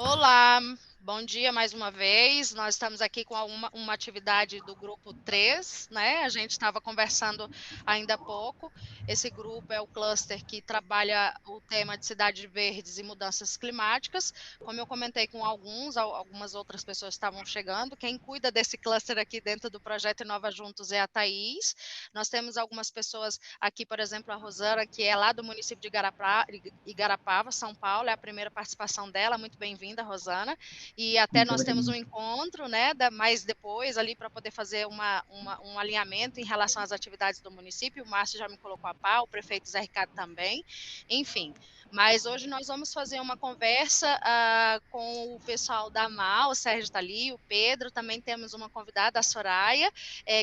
Olá, bom dia mais uma vez. Nós estamos aqui com uma atividade do grupo 3, né? A gente estava conversando ainda há pouco. Esse grupo é o cluster que trabalha o tema de cidades verdes e mudanças climáticas. Como eu comentei com algumas outras pessoas estavam chegando. Quem cuida desse cluster aqui dentro do projeto Inova Juntos é a Thaís. Nós temos algumas pessoas aqui, por exemplo, a Rosana, que é lá do município de Igarapava, São Paulo, é a primeira participação dela. Muito bem-vinda, Rosana. E até Muito nós temos um obrigado. encontro, né, mais depois ali para poder fazer um alinhamento em relação às atividades do município. O Márcio já me colocou a pau, o prefeito Zé Ricardo também, enfim. Mas hoje nós vamos fazer uma conversa com o pessoal da AMAL, o Sérgio está ali, o Pedro, também temos uma convidada, a Soraya,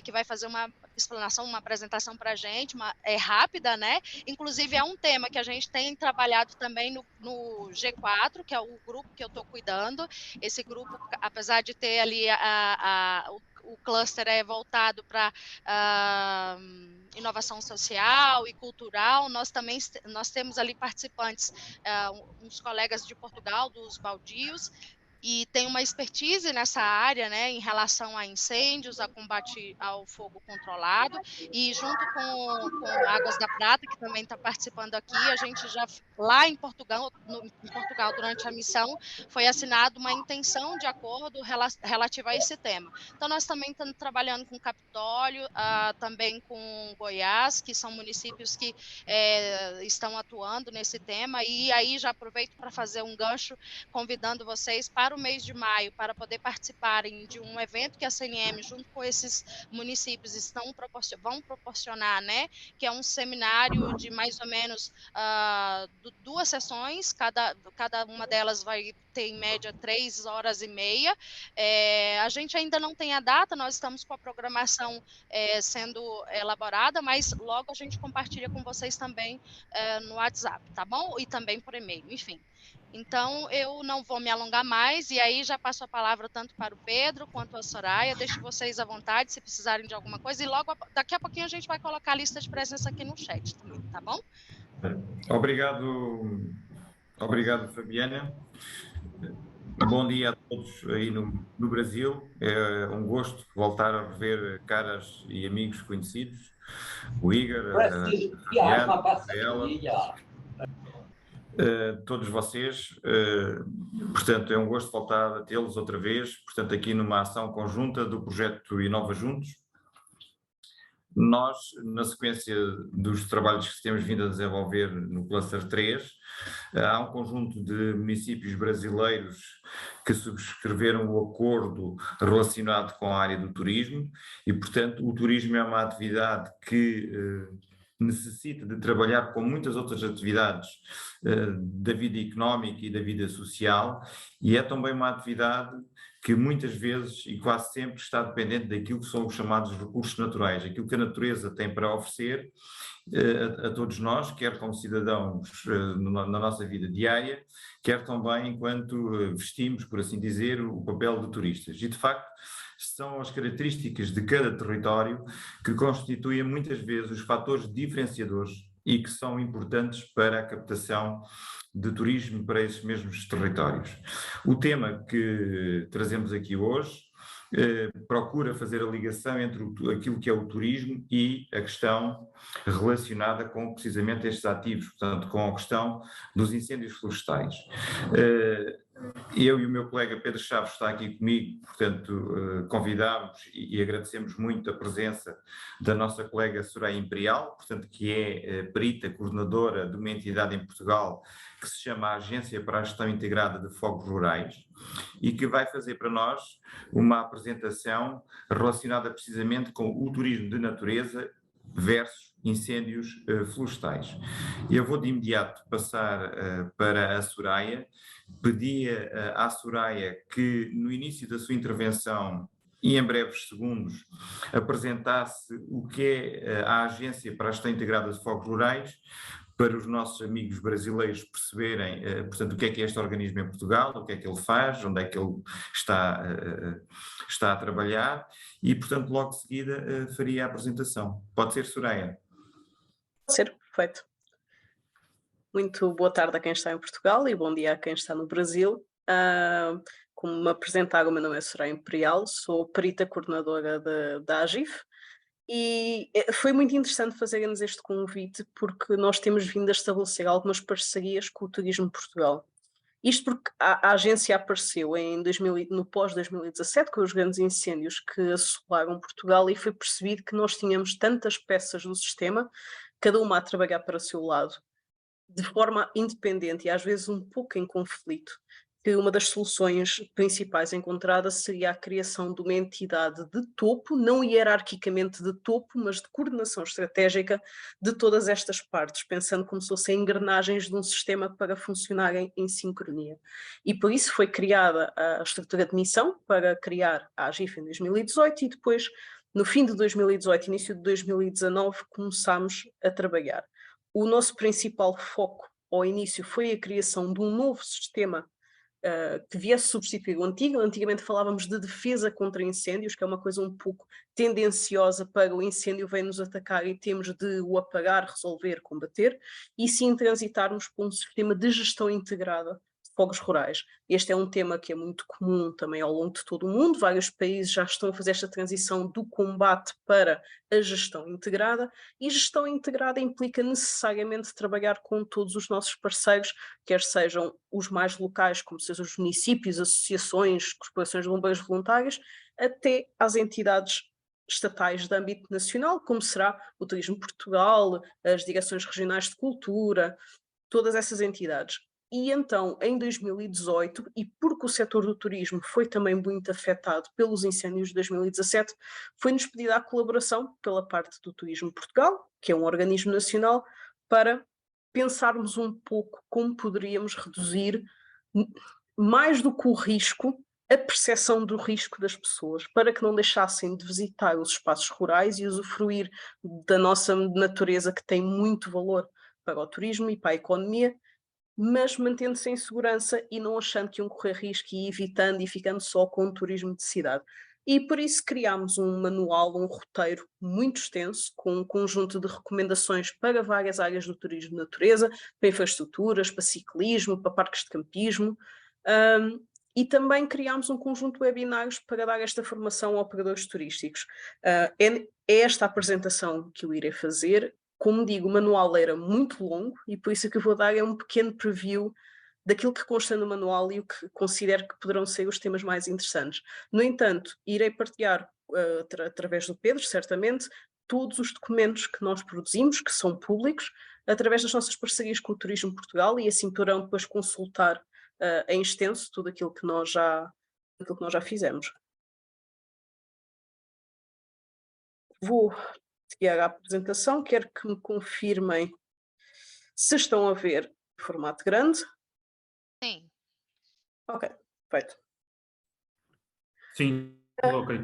que vai fazer uma explanação, uma apresentação para a gente, rápida, né? Inclusive é um tema que a gente tem trabalhado também no G4, que é o grupo que eu estou cuidando. Esse grupo, apesar de ter ali o cluster é voltado para inovação social e cultural, nós temos ali participantes, uns colegas de Portugal, dos baldios, e tem uma expertise nessa área, né, em relação a incêndios, a combate ao fogo controlado, e junto com Águas da Prata, que também está participando aqui, a gente já, lá em Portugal, em Portugal, durante a missão, foi assinado uma intenção de acordo relativa a esse tema. Então, nós também estamos trabalhando com Capitólio, também com Goiás, que são municípios que estão atuando nesse tema, e aí já aproveito para fazer um gancho, convidando vocês para o mês de maio, para poder participarem de um evento que a CNM, junto com esses municípios, vão proporcionar, né? Que é um seminário de mais ou menos 2 sessões, cada uma delas vai ter em média 3 horas e meia. A gente ainda não tem a data, nós estamos com a programação sendo elaborada, mas logo a gente compartilha com vocês também no WhatsApp, tá bom? E também por e-mail, enfim. Então, eu não vou me alongar mais, e aí já passo a palavra tanto para o Pedro quanto a Soraya. Deixo vocês à vontade se precisarem de alguma coisa, e logo daqui a pouquinho a gente vai colocar a lista de presença aqui no chat também, tá bom? Obrigado, Fabiana. Bom dia a todos aí no Brasil. É um gosto voltar a rever caras e amigos conhecidos. O Igor, a Fabiana, a Rafaela, todos vocês. Portanto, é um gosto voltar a tê-los outra vez. Portanto, aqui numa ação conjunta do projeto Inova Juntos. Nós, na sequência dos trabalhos que temos vindo a desenvolver no Cluster 3, há um conjunto de municípios brasileiros que subscreveram o acordo relacionado com a área do turismo e, portanto, o turismo é uma atividade que necessita de trabalhar com muitas outras atividades da vida económica e da vida social, e é também uma atividade que muitas vezes e quase sempre está dependente daquilo que são os chamados recursos naturais, aquilo que a natureza tem para oferecer a todos nós, quer como cidadãos na nossa vida diária, quer também enquanto vestimos, por assim dizer, o papel de turistas. E, de facto, são as características de cada território que constituem muitas vezes os fatores diferenciadores e que são importantes para a captação de turismo para esses mesmos territórios. O tema que trazemos aqui hoje procura fazer a ligação entre aquilo que é o turismo e a questão relacionada com precisamente estes ativos, portanto, com a questão dos incêndios florestais. Eu e o meu colega Pedro Chaves está aqui comigo, portanto, convidámos e agradecemos muito a presença da nossa colega Soraya Imperial, portanto, que é perita, coordenadora de uma entidade em Portugal que se chama Agência para a Gestão Integrada de Fogos Rurais e que vai fazer para nós uma apresentação relacionada precisamente com o turismo de natureza versus incêndios florestais. Eu vou de imediato passar para a Soraya. Pedia à Soraya que no início da sua intervenção e em breves segundos apresentasse o que é a Agência para a Gestão Integrada de Fogos Rurais, para os nossos amigos brasileiros perceberem, portanto, o que é este organismo em Portugal, o que é que ele faz, onde é que ele está a trabalhar e, portanto, logo de seguida faria a apresentação. Pode ser, Soraya? Pode ser, perfeito. Muito boa tarde a quem está em Portugal e bom dia a quem está no Brasil. Como me apresentaram, o meu nome é Soraya Imperial, sou perita coordenadora da AGIF, e foi muito interessante fazerem-nos este convite, porque nós temos vindo a estabelecer algumas parcerias com o Turismo de Portugal. Isto porque a agência apareceu no pós-2017, com os grandes incêndios que assolaram Portugal, e foi percebido que nós tínhamos tantas peças do sistema, cada uma a trabalhar para o seu lado, de forma independente e às vezes um pouco em conflito, que uma das soluções principais encontradas seria a criação de uma entidade de topo, não hierarquicamente de topo, mas de coordenação estratégica de todas estas partes, pensando como se fossem engrenagens de um sistema para funcionarem em sincronia. E por isso foi criada a estrutura de missão para criar a AGIF em 2018 e depois, no fim de 2018, início de 2019, começámos a trabalhar. O nosso principal foco ao início foi a criação de um novo sistema que viesse substituir o antigo. Antigamente falávamos de defesa contra incêndios, que é uma coisa um pouco tendenciosa para o incêndio vem-nos atacar e temos de o apagar, resolver, combater, e sim transitarmos para um sistema de gestão integrada de fogos rurais. Este é um tema que é muito comum também ao longo de todo o mundo, vários países já estão a fazer esta transição do combate para a gestão integrada, e gestão integrada implica necessariamente trabalhar com todos os nossos parceiros, quer sejam os mais locais, como sejam os municípios, associações, corporações de bombeiros voluntários, até às entidades estatais de âmbito nacional, como será o Turismo de Portugal, as direções regionais de cultura, todas essas entidades. E então, em 2018, e porque o setor do turismo foi também muito afetado pelos incêndios de 2017, foi-nos pedida a colaboração pela parte do Turismo de Portugal, que é um organismo nacional, para pensarmos um pouco como poderíamos reduzir, mais do que o risco, a percepção do risco das pessoas, para que não deixassem de visitar os espaços rurais e usufruir da nossa natureza, que tem muito valor para o turismo e para a economia, mas mantendo-se em segurança e não achando que iam correr risco e evitando e ficando só com o turismo de cidade. E por isso criámos um manual, um roteiro muito extenso, com um conjunto de recomendações para várias áreas do turismo de natureza, para infraestruturas, para ciclismo, para parques de campismo, e também criámos um conjunto de webinários para dar esta formação a operadores turísticos. É esta apresentação que eu irei fazer. Como digo, o manual era muito longo e por isso o que eu vou dar é um pequeno preview daquilo que consta no manual e o que considero que poderão ser os temas mais interessantes. No entanto, irei partilhar, através do Pedro, certamente, todos os documentos que nós produzimos, que são públicos, através das nossas parcerias com o Turismo Portugal, e assim poderão depois consultar em extenso tudo aquilo que nós já fizemos. Vou seguir a apresentação, quero que me confirmem se estão a ver em formato grande. Sim. Ok, perfeito. Sim, ok.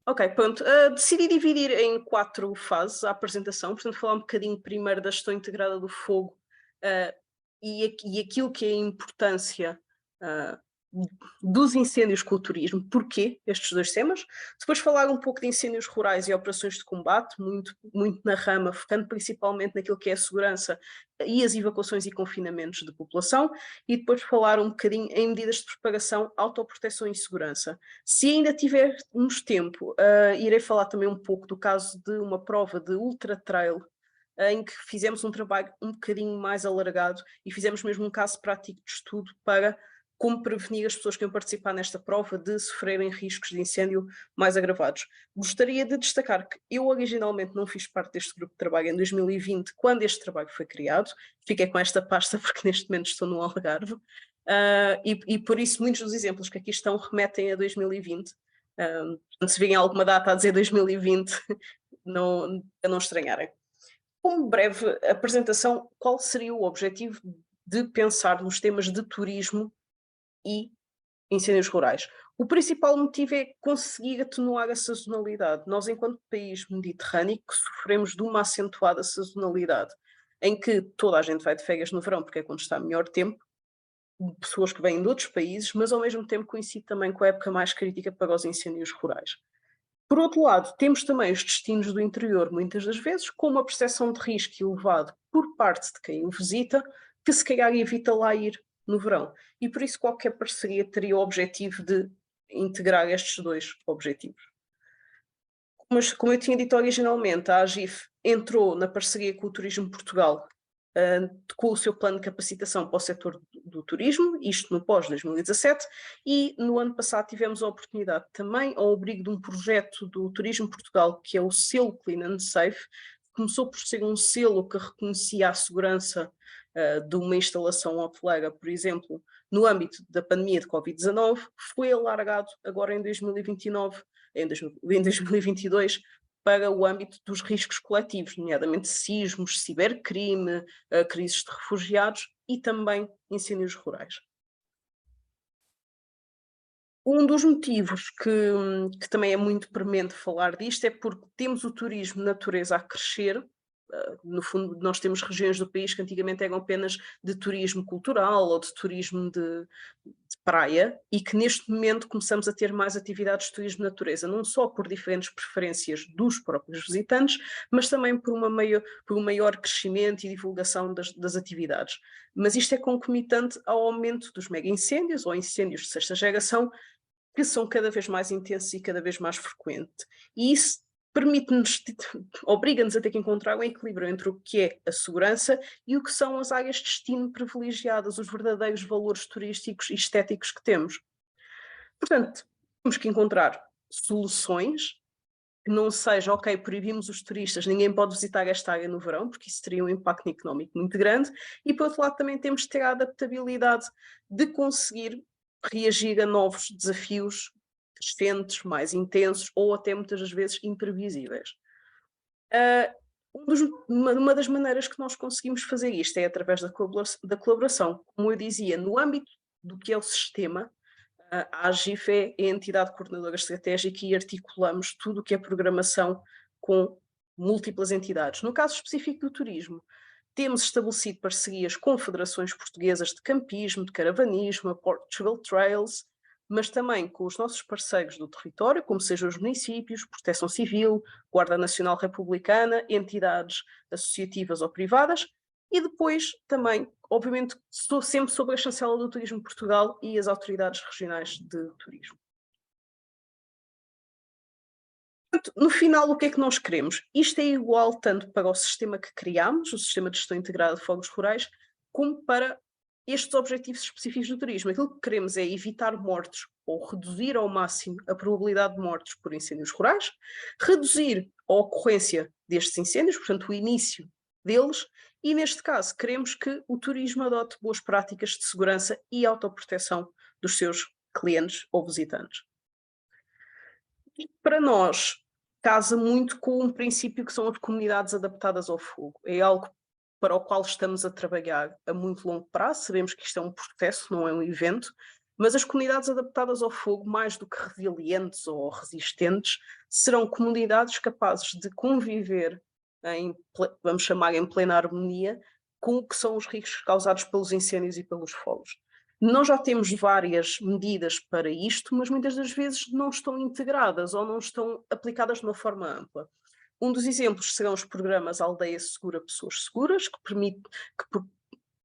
Ok, pronto. Decidi dividir em 4 fases a apresentação, portanto falar um bocadinho primeiro da gestão integrada do fogo e aquilo que é a importância dos incêndios com o turismo, porquê estes 2 temas. Depois falar um pouco de incêndios rurais e operações de combate, muito na rama, focando principalmente naquilo que é a segurança e as evacuações e confinamentos de população, e depois falar um bocadinho em medidas de preparação, autoproteção e segurança. Se ainda tivermos tempo, irei falar também um pouco do caso de uma prova de ultra trail, em que fizemos um trabalho um bocadinho mais alargado e fizemos mesmo um caso prático de estudo para como prevenir as pessoas que iam participar nesta prova de sofrerem riscos de incêndio mais agravados. Gostaria de destacar que eu originalmente não fiz parte deste grupo de trabalho em 2020, quando este trabalho foi criado. Fiquei com esta pasta porque neste momento estou no Algarve, e por isso muitos dos exemplos que aqui estão remetem a 2020. Se virem alguma data a dizer 2020, a não estranharem. Como breve apresentação, qual seria o objetivo de pensar nos temas de turismo e incêndios rurais? O principal motivo é conseguir atenuar a sazonalidade. Nós, enquanto país mediterrâneo, sofremos de uma acentuada sazonalidade, em que toda a gente vai de férias no verão, porque é quando está melhor tempo, pessoas que vêm de outros países, mas ao mesmo tempo coincide também com a época mais crítica para os incêndios rurais. Por outro lado, temos também os destinos do interior, muitas das vezes, com uma percepção de risco elevado por parte de quem o visita, que se calhar evita lá ir no verão. E por isso qualquer parceria teria o objetivo de integrar estes dois objetivos. Mas, como eu tinha dito originalmente, a AGIF entrou na parceria com o Turismo Portugal com o seu plano de capacitação para o setor do turismo, isto no pós-2017, e no ano passado tivemos a oportunidade também, ao abrigo de um projeto do Turismo Portugal, que é o selo Clean and Safe. Começou por ser um selo que reconhecia a segurança de uma instalação hoteleira, por exemplo, no âmbito da pandemia de Covid-19, foi alargado agora em 2029, em 2022, para o âmbito dos riscos coletivos, nomeadamente sismos, cibercrime, crises de refugiados e também incêndios rurais. Um dos motivos que também é muito premente falar disto é porque temos o turismo natureza a crescer. No fundo, nós temos regiões do país que antigamente eram apenas de turismo cultural ou de turismo de praia, e que neste momento começamos a ter mais atividades de turismo de natureza, não só por diferentes preferências dos próprios visitantes, mas também por um maior crescimento e divulgação das atividades. Mas isto é concomitante ao aumento dos mega incêndios ou incêndios de sexta geração, que são cada vez mais intensos e cada vez mais frequentes. E isso permite-nos, obriga-nos a ter que encontrar um equilíbrio entre o que é a segurança e o que são as áreas de destino privilegiadas, os verdadeiros valores turísticos e estéticos que temos. Portanto, temos que encontrar soluções que não seja, ok, proibimos os turistas, ninguém pode visitar esta área no verão, porque isso teria um impacto económico muito grande, e por outro lado também temos de ter a adaptabilidade de conseguir reagir a novos desafios crescentes, mais intensos ou até muitas das vezes imprevisíveis. Uma das maneiras que nós conseguimos fazer isto é através da colaboração. Como eu dizia, no âmbito do que é o sistema, a AGIF é a entidade coordenadora estratégica e articulamos tudo o que é programação com múltiplas entidades. No caso específico do turismo, temos estabelecido parcerias com federações portuguesas de campismo, de caravanismo, a Portugal Trails, mas também com os nossos parceiros do território, como sejam os municípios, Proteção Civil, Guarda Nacional Republicana, entidades associativas ou privadas, e depois também, obviamente, estou sempre sob a chancela do Turismo de Portugal e as autoridades regionais de turismo. Portanto, no final, o que é que nós queremos? Isto é igual tanto para o sistema que criámos, o Sistema de Gestão Integrada de Fogos Rurais, como para estes objetivos específicos do turismo. Aquilo que queremos é evitar mortes ou reduzir ao máximo a probabilidade de mortes por incêndios rurais, reduzir a ocorrência destes incêndios, portanto o início deles, e neste caso queremos que o turismo adote boas práticas de segurança e autoproteção dos seus clientes ou visitantes. E para nós, casa muito com um princípio que são as comunidades adaptadas ao fogo. É algo para o qual estamos a trabalhar a muito longo prazo. Sabemos que isto é um processo, não é um evento, mas as comunidades adaptadas ao fogo, mais do que resilientes ou resistentes, serão comunidades capazes de conviver vamos chamar em plena harmonia, com o que são os riscos causados pelos incêndios e pelos fogos. Nós já temos várias medidas para isto, mas muitas das vezes não estão integradas ou não estão aplicadas de uma forma ampla. Um dos exemplos serão os programas Aldeia Segura, Pessoas Seguras, que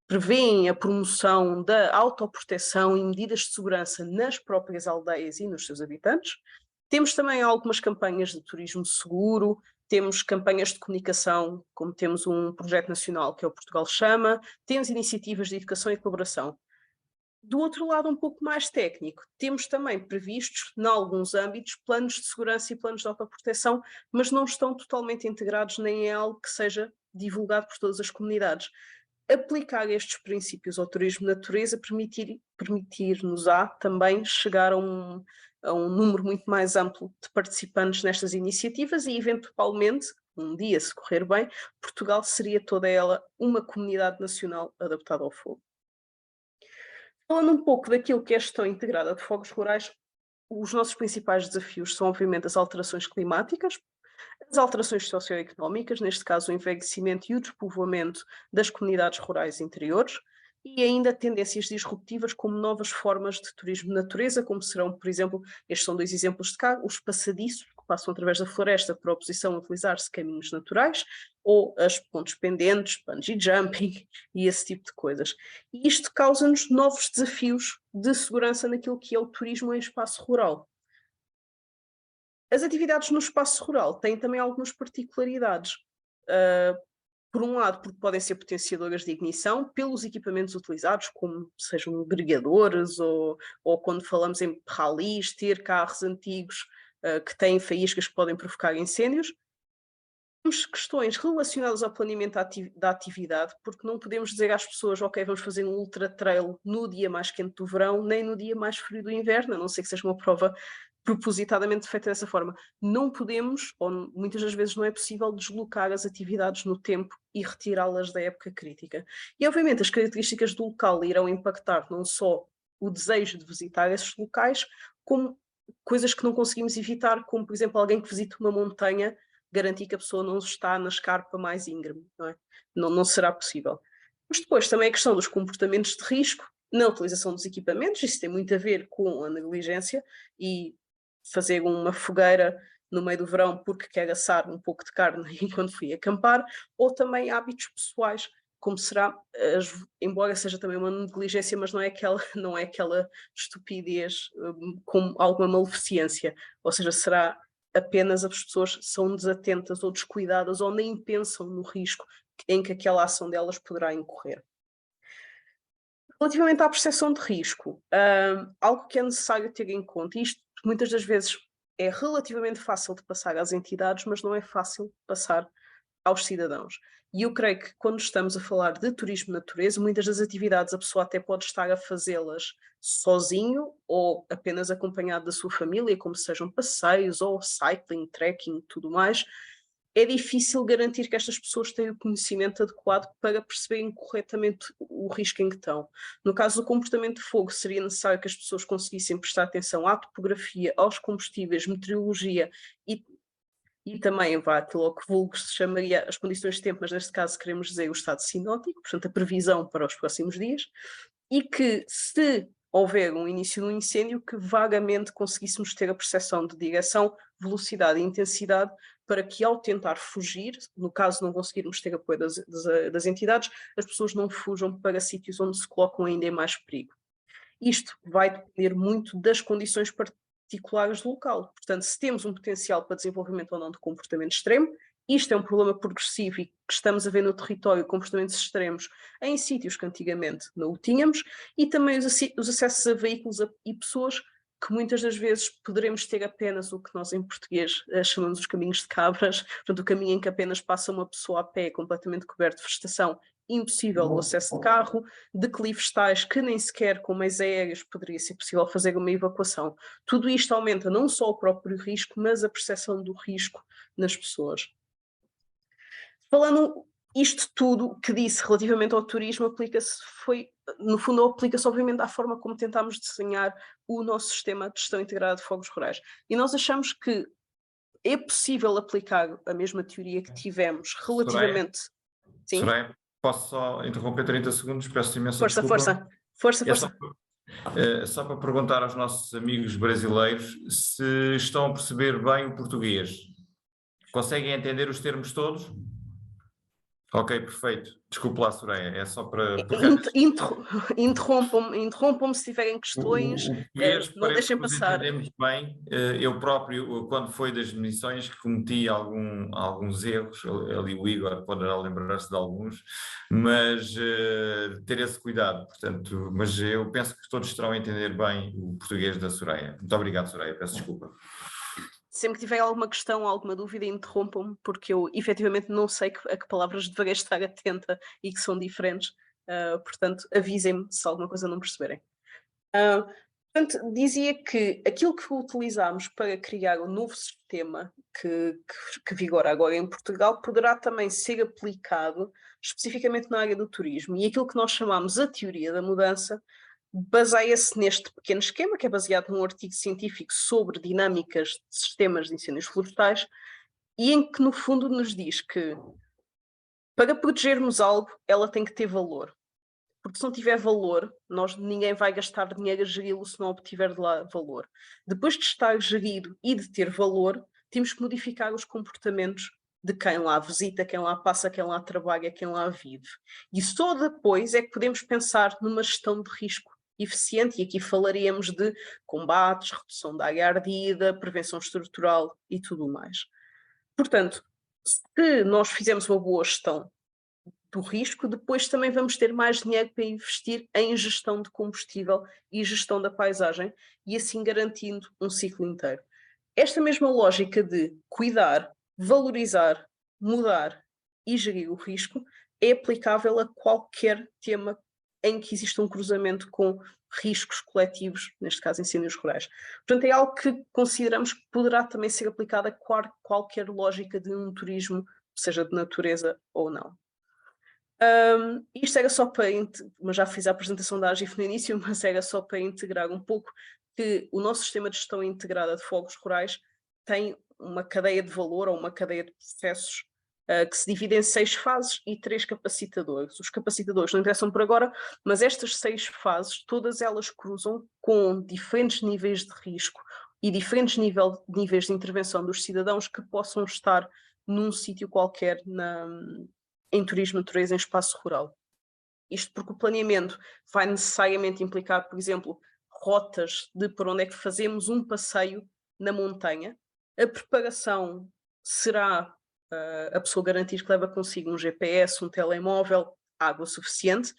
prevêem a promoção da autoproteção e medidas de segurança nas próprias aldeias e nos seus habitantes. Temos também algumas campanhas de turismo seguro, temos campanhas de comunicação, como temos um projeto nacional que é o Portugal Chama, temos iniciativas de educação e colaboração. Do outro lado, um pouco mais técnico, temos também previstos, em alguns âmbitos, planos de segurança e planos de autoproteção, mas não estão totalmente integrados, nem é algo que seja divulgado por todas as comunidades. Aplicar estes princípios ao turismo de natureza permitir-nos-á também chegar a um número muito mais amplo de participantes nestas iniciativas e, eventualmente, um dia, se correr bem, Portugal seria toda ela uma comunidade nacional adaptada ao fogo. Falando um pouco daquilo que é a gestão integrada de fogos rurais, os nossos principais desafios são, obviamente, as alterações climáticas, as alterações socioeconómicas, neste caso o envelhecimento e o despovoamento das comunidades rurais interiores, e ainda tendências disruptivas como novas formas de turismo de natureza, como serão, por exemplo, estes são dois exemplos de cá, os passadiços, que passam através da floresta por oposição a utilizar-se caminhos naturais, ou as pontes pendentes, bungee jumping e esse tipo de coisas. E isto causa-nos novos desafios de segurança naquilo que é o turismo em espaço rural. As atividades no espaço rural têm também algumas particularidades. Por um lado, porque podem ser potenciadoras de ignição pelos equipamentos utilizados, como sejam agregadores ou quando falamos em ralis, ter carros antigos que têm faíscas que podem provocar incêndios. Temos questões relacionadas ao planeamento da atividade, porque não podemos dizer às pessoas, ok, vamos fazer um ultra trail no dia mais quente do verão, nem no dia mais frio do inverno, a não ser que seja uma prova propositadamente feita dessa forma. Não podemos, ou muitas das vezes não é possível, deslocar as atividades no tempo e retirá-las da época crítica. E obviamente as características do local irão impactar não só o desejo de visitar esses locais, como coisas que não conseguimos evitar, como por exemplo alguém que visita uma montanha, garantir que a pessoa não está na escarpa mais íngreme, não é? Não será possível. Mas depois também a questão dos comportamentos de risco na utilização dos equipamentos, isso tem muito a ver com a negligência e fazer uma fogueira no meio do verão porque quer assar um pouco de carne enquanto fui acampar, ou também hábitos pessoais, como será, embora seja também uma negligência, mas não é aquela estupidez com alguma maleficência, ou seja, será apenas as pessoas são desatentas ou descuidadas ou nem pensam no risco em que aquela ação delas poderá incorrer. Relativamente à percepção de risco, algo que é necessário ter em conta, isto muitas das vezes é relativamente fácil de passar às entidades, mas não é fácil passar aos cidadãos. E eu creio que quando estamos a falar de turismo de natureza, muitas das atividades a pessoa até pode estar a fazê-las sozinho ou apenas acompanhado da sua família, como sejam passeios ou cycling, trekking, tudo mais. É difícil garantir que estas pessoas têm o conhecimento adequado para perceberem corretamente o risco em que estão. No caso do comportamento de fogo, seria necessário que as pessoas conseguissem prestar atenção à topografia, aos combustíveis, meteorologia e também aquilo que vulgo se chamaria as condições de tempo, mas neste caso queremos dizer o estado sinótico, portanto a previsão para os próximos dias, e que se houver um início de um incêndio, que vagamente conseguíssemos ter a percepção de direção, velocidade e intensidade, para que ao tentar fugir, no caso de não conseguirmos ter apoio das entidades, as pessoas não fujam para sítios onde se colocam ainda em mais perigo. Isto vai depender muito das condições particulares do local. Portanto, se temos um potencial para desenvolvimento ou não de comportamento extremo, isto é um problema progressivo e que estamos a ver no território comportamentos extremos em sítios que antigamente não o tínhamos, e também os acessos a veículos e pessoas que muitas das vezes poderemos ter apenas o que nós em português chamamos os caminhos de cabras, portanto o caminho em que apenas passa uma pessoa a pé completamente coberto de vegetação, impossível o acesso de carro, declives tais que nem sequer com meios aéreos poderia ser possível fazer uma evacuação. Tudo isto aumenta não só o próprio risco, mas a percepção do risco nas pessoas. Falando isto tudo que disse relativamente ao turismo, no fundo aplica-se obviamente à forma como tentámos desenhar o nosso sistema de gestão integrada de fogos rurais. E nós achamos que é possível aplicar a mesma teoria que tivemos relativamente... Soraya, posso só interromper 30 segundos? Peço imensa desculpa. Força. Só para perguntar aos nossos amigos brasileiros se estão a perceber bem o português. Conseguem entender os termos todos? Ok, perfeito. Desculpe lá, Soraya, é só para... Interrompam-me se tiverem questões, não deixem passar. Entendemos bem. Eu próprio, quando foi das missões, cometi alguns erros, ali o Igor poderá lembrar-se de alguns, mas ter esse cuidado, portanto, mas eu penso que todos estarão a entender bem o português da Soraya. Muito obrigado, Soraya, peço desculpa. Sempre que tiver alguma questão, alguma dúvida, interrompam-me, porque eu efetivamente não sei a que palavras deveria estar atenta e que são diferentes. Portanto, avisem-me se alguma coisa não perceberem. Portanto, dizia que aquilo que utilizámos para criar um novo sistema que vigora agora em Portugal poderá também ser aplicado especificamente na área do turismo. E aquilo que nós chamamos a teoria da mudança baseia-se neste pequeno esquema, que é baseado num artigo científico sobre dinâmicas de sistemas de incêndios florestais, e em que, no fundo, nos diz que para protegermos algo, ela tem que ter valor. Porque se não tiver valor, ninguém vai gastar dinheiro a geri-lo se não obtiver de lá valor. Depois de estar gerido e de ter valor, temos que modificar os comportamentos de quem lá visita, quem lá passa, quem lá trabalha, quem lá vive. E só depois é que podemos pensar numa gestão de risco eficiente, e aqui falaríamos de combates, redução da área ardida, prevenção estrutural e tudo mais. Portanto, se nós fizermos uma boa gestão do risco, depois também vamos ter mais dinheiro para investir em gestão de combustível e gestão da paisagem, e assim garantindo um ciclo inteiro. Esta mesma lógica de cuidar, valorizar, mudar e gerir o risco é aplicável a qualquer tema em que exista um cruzamento com riscos coletivos, neste caso incêndios rurais. Portanto, é algo que consideramos que poderá também ser aplicado a qualquer lógica de um turismo, seja de natureza ou não. Isto era só para, mas já fiz a apresentação da AGIF no início, mas era só para integrar um pouco que o nosso sistema de gestão integrada de fogos rurais tem uma cadeia de valor ou uma cadeia de processos que se divide em 6 fases e 3 capacitadores. Os capacitadores não interessam por agora, mas estas 6 fases, todas elas cruzam com diferentes níveis de risco e diferentes níveis de intervenção dos cidadãos que possam estar num sítio qualquer em turismo, natureza, em espaço rural. Isto porque o planeamento vai necessariamente implicar, por exemplo, rotas de por onde é que fazemos um passeio na montanha. A preparação será a pessoa garantir que leva consigo um GPS, um telemóvel, água suficiente.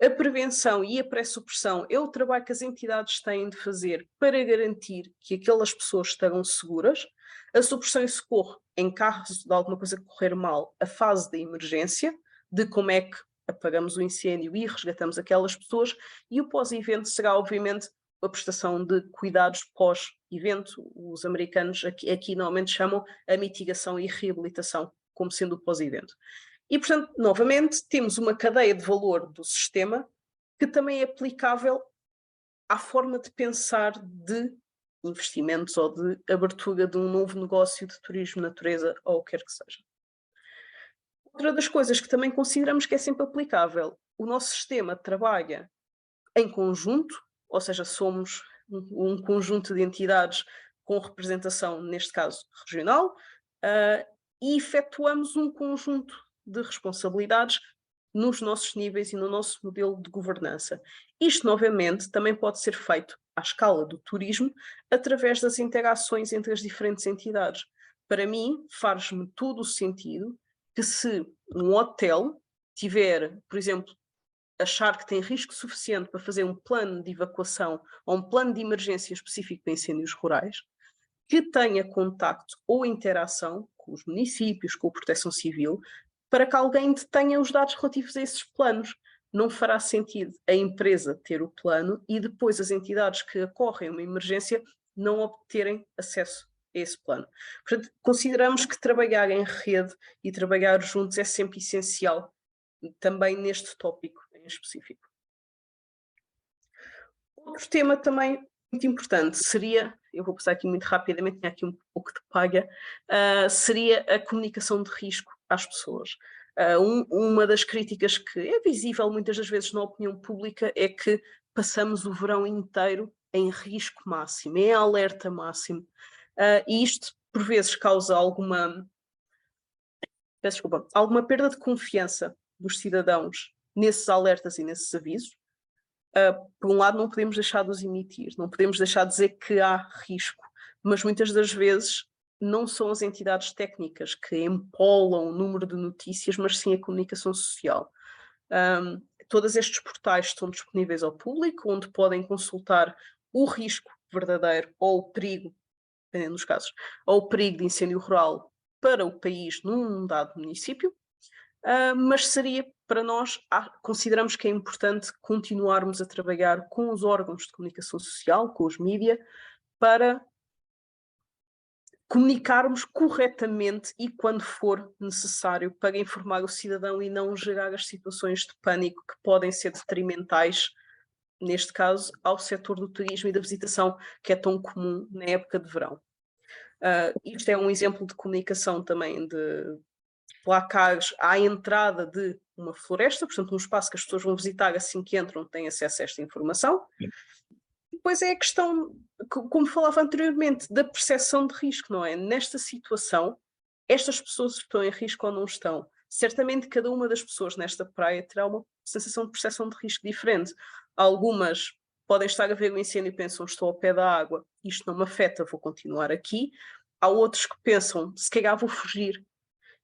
A prevenção e a pré-supressão é o trabalho que as entidades têm de fazer para garantir que aquelas pessoas estarão seguras. A supressão e socorro, em caso de alguma coisa correr mal, a fase da emergência, de como é que apagamos o incêndio e resgatamos aquelas pessoas, e o pós-evento será, obviamente, a prestação de cuidados pós-evento. Os americanos aqui normalmente chamam a mitigação e reabilitação como sendo o pós-evento. E, portanto, novamente, temos uma cadeia de valor do sistema que também é aplicável à forma de pensar de investimentos ou de abertura de um novo negócio de turismo, natureza ou o que quer que seja. Outra das coisas que também consideramos que é sempre aplicável, o nosso sistema trabalha em conjunto, ou seja, somos um conjunto de entidades com representação, neste caso, regional, e efetuamos um conjunto de responsabilidades nos nossos níveis e no nosso modelo de governança. Isto, novamente, também pode ser feito à escala do turismo, através das interações entre as diferentes entidades. Para mim, faz-me todo o sentido que se um hotel tiver, por exemplo, achar que tem risco suficiente para fazer um plano de evacuação ou um plano de emergência específico para incêndios rurais, que tenha contacto ou interação com os municípios, com a Proteção Civil, para que alguém detenha os dados relativos a esses planos. Não fará sentido a empresa ter o plano e depois as entidades que acorrem a uma emergência não obterem acesso a esse plano. Portanto, consideramos que trabalhar em rede e trabalhar juntos é sempre essencial, também neste tópico em específico. Outro tema também muito importante seria, eu vou passar aqui muito rapidamente, tinha aqui um pouco de palha, seria a comunicação de risco às pessoas. Uma das críticas que é visível muitas das vezes na opinião pública é que passamos o verão inteiro em risco máximo, em alerta máximo, e isto por vezes causa alguma perda de confiança dos cidadãos nesses alertas e nesses avisos. Por um lado, não podemos deixar de os emitir, não podemos deixar de dizer que há risco, mas muitas das vezes não são as entidades técnicas que empolam o número de notícias, mas sim a comunicação social. Todos estes portais estão disponíveis ao público, onde podem consultar o risco verdadeiro ou o perigo, dependendo dos casos, ou o perigo de incêndio rural para o país num dado município, mas seria para nós, consideramos que é importante continuarmos a trabalhar com os órgãos de comunicação social, com os mídia, para comunicarmos corretamente e quando for necessário para informar o cidadão e não gerar as situações de pânico que podem ser detrimentais, neste caso, ao setor do turismo e da visitação, que é tão comum na época de verão. Isto é um exemplo de comunicação também de placares à entrada de uma floresta, portanto um espaço que as pessoas vão visitar assim que entram têm acesso a esta informação. depois é a questão, como falava anteriormente, da percepção de risco, não é? Nesta situação, estas pessoas estão em risco ou não estão? Certamente cada uma das pessoas nesta praia terá uma sensação de percepção de risco diferente. Algumas podem estar a ver o incêndio e pensam, estou ao pé da água, isto não me afeta, vou continuar aqui. Há outros que pensam, se calhar vou fugir.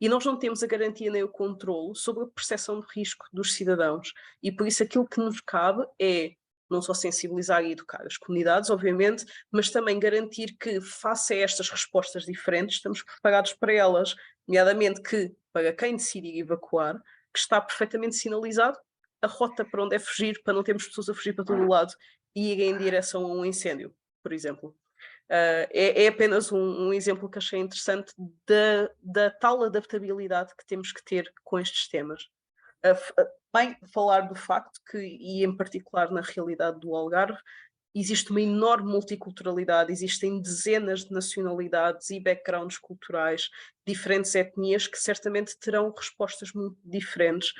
E nós não temos a garantia nem o controlo sobre a percepção de risco dos cidadãos. E por isso aquilo que nos cabe é não só sensibilizar e educar as comunidades, obviamente, mas também garantir que, face a estas respostas diferentes, estamos preparados para elas, nomeadamente que, para quem decidir evacuar, que está perfeitamente sinalizado a rota para onde é fugir, para não termos pessoas a fugir para todo o lado e irem em direção a um incêndio, por exemplo. É apenas um exemplo que achei interessante da tal adaptabilidade que temos que ter com estes temas. Bem, falar do facto que, e em particular na realidade do Algarve, existe uma enorme multiculturalidade, existem dezenas de nacionalidades e backgrounds culturais, diferentes etnias que certamente terão respostas muito diferentes.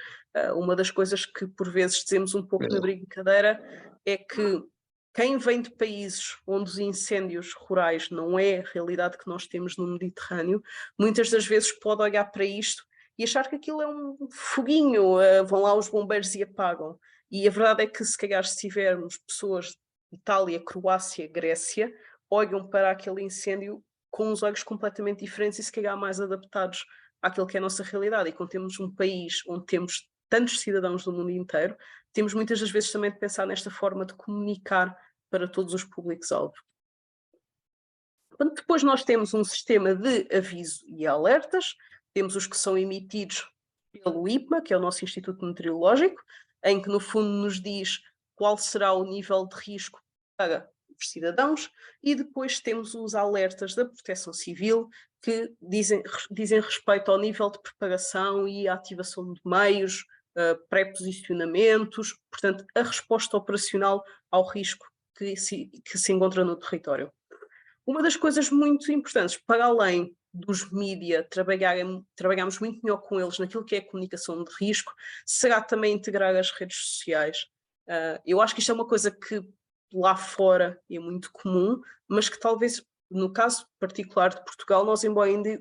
Uma das coisas que por vezes dizemos um pouco na brincadeira é que quem vem de países onde os incêndios rurais não é a realidade que nós temos no Mediterrâneo, muitas das vezes pode olhar para isto e achar que aquilo é um foguinho, vão lá os bombeiros e apagam. E a verdade é que se calhar se tivermos pessoas de Itália, Croácia, Grécia, olham para aquele incêndio com os olhos completamente diferentes e se calhar mais adaptados àquilo que é a nossa realidade. E quando temos um país onde temos tantos cidadãos do mundo inteiro, temos muitas das vezes também de pensar nesta forma de comunicar para todos os públicos-alvo. Depois nós temos um sistema de aviso e alertas, temos os que são emitidos pelo IPMA, que é o nosso Instituto Meteorológico, em que no fundo nos diz qual será o nível de risco para os cidadãos, e depois temos os alertas da Proteção Civil, que dizem respeito ao nível de preparação e ativação de meios, pré-posicionamentos, portanto, a resposta operacional ao risco que se encontra no território. Uma das coisas muito importantes, para além dos mídia trabalharmos muito melhor com eles naquilo que é a comunicação de risco, será também integrar as redes sociais. Eu acho que isto é uma coisa que lá fora é muito comum, mas que talvez, no caso particular de Portugal, nós embora ainda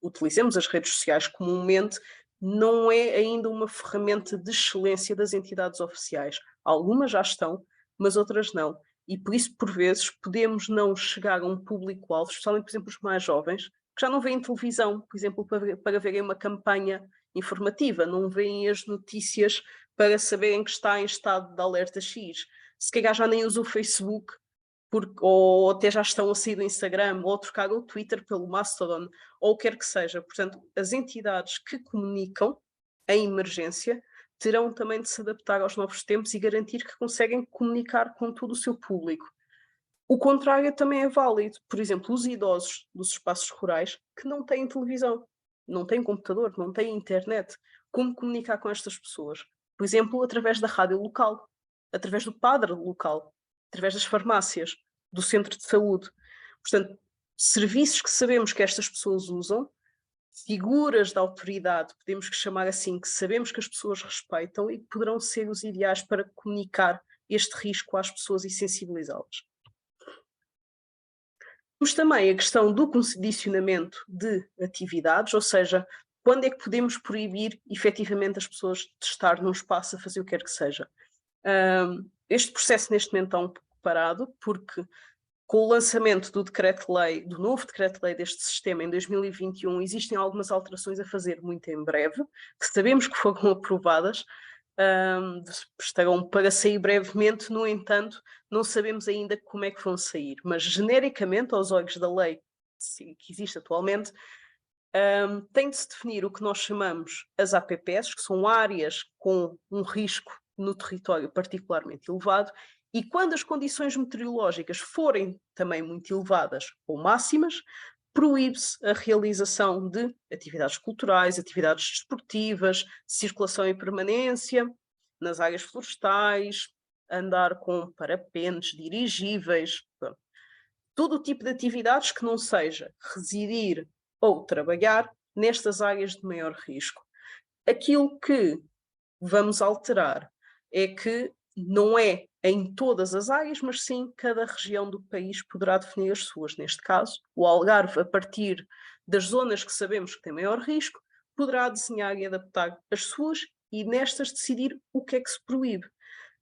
utilizemos as redes sociais comumente, não é ainda uma ferramenta de excelência das entidades oficiais. Algumas já estão, mas outras não. E por isso, por vezes, podemos não chegar a um público-alvo, especialmente, por exemplo, os mais jovens, que já não veem televisão, por exemplo, para verem uma campanha informativa, não veem as notícias para saberem que está em estado de alerta X. Se calhar já nem usam o Facebook, ou até já estão a sair do Instagram, ou trocar o Twitter pelo Mastodon, ou o que quer que seja. Portanto, as entidades que comunicam em emergência terão também de se adaptar aos novos tempos e garantir que conseguem comunicar com todo o seu público. O contrário também é válido. Por exemplo, os idosos dos espaços rurais que não têm televisão, não têm computador, não têm internet. Como comunicar com estas pessoas? Por exemplo, através da rádio local, através do padre local, através das farmácias, do centro de saúde. Portanto, serviços que sabemos que estas pessoas usam, figuras de autoridade, podemos chamar assim, que sabemos que as pessoas respeitam e que poderão ser os ideais para comunicar este risco às pessoas e sensibilizá-las. Temos também a questão do condicionamento de atividades, ou seja, quando é que podemos proibir efetivamente as pessoas de estar num espaço a fazer o que quer que seja. Este processo neste momento está um pouco parado, porque com o lançamento do decreto-lei, do novo decreto-lei deste sistema em 2021, existem algumas alterações a fazer muito em breve, que sabemos que foram aprovadas, estarão para sair brevemente, no entanto, não sabemos ainda como é que vão sair, mas genericamente, aos olhos da lei que existe atualmente, tem de se definir o que nós chamamos as APPs, que são áreas com um risco no território particularmente elevado, e quando as condições meteorológicas forem também muito elevadas ou máximas, proíbe-se a realização de atividades culturais, atividades desportivas, circulação e permanência nas áreas florestais, andar com parapentes, dirigíveis, todo o tipo de atividades que não seja residir ou trabalhar nestas áreas de maior risco. Aquilo que vamos alterar é que não é em todas as áreas, mas sim cada região do país poderá definir as suas. Neste caso, o Algarve, a partir das zonas que sabemos que têm maior risco, poderá desenhar e adaptar as suas e nestas decidir o que é que se proíbe.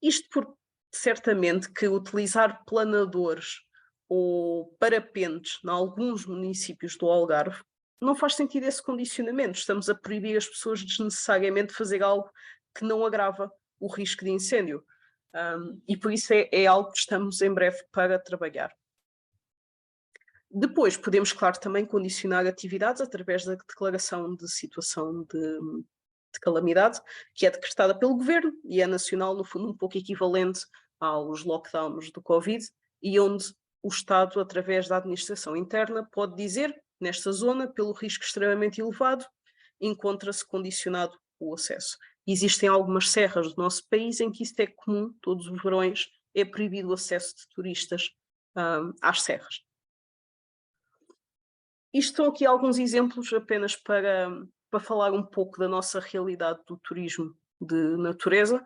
Isto porque, certamente, que utilizar planadores ou parapentes em alguns municípios do Algarve não faz sentido esse condicionamento. Estamos a proibir as pessoas desnecessariamente de fazer algo que não agrava o risco de incêndio. E por isso é algo que estamos em breve para trabalhar. Depois podemos, claro, também condicionar atividades através da declaração de situação de calamidade, que é decretada pelo governo e é nacional, no fundo, um pouco equivalente aos lockdowns do Covid, e onde o Estado, através da administração interna, pode dizer, nesta zona, pelo risco extremamente elevado, encontra-se condicionado o acesso. Existem algumas serras do nosso país em que isto é comum, todos os verões é proibido o acesso de turistas às serras. Isto são aqui alguns exemplos apenas para falar um pouco da nossa realidade do turismo de natureza,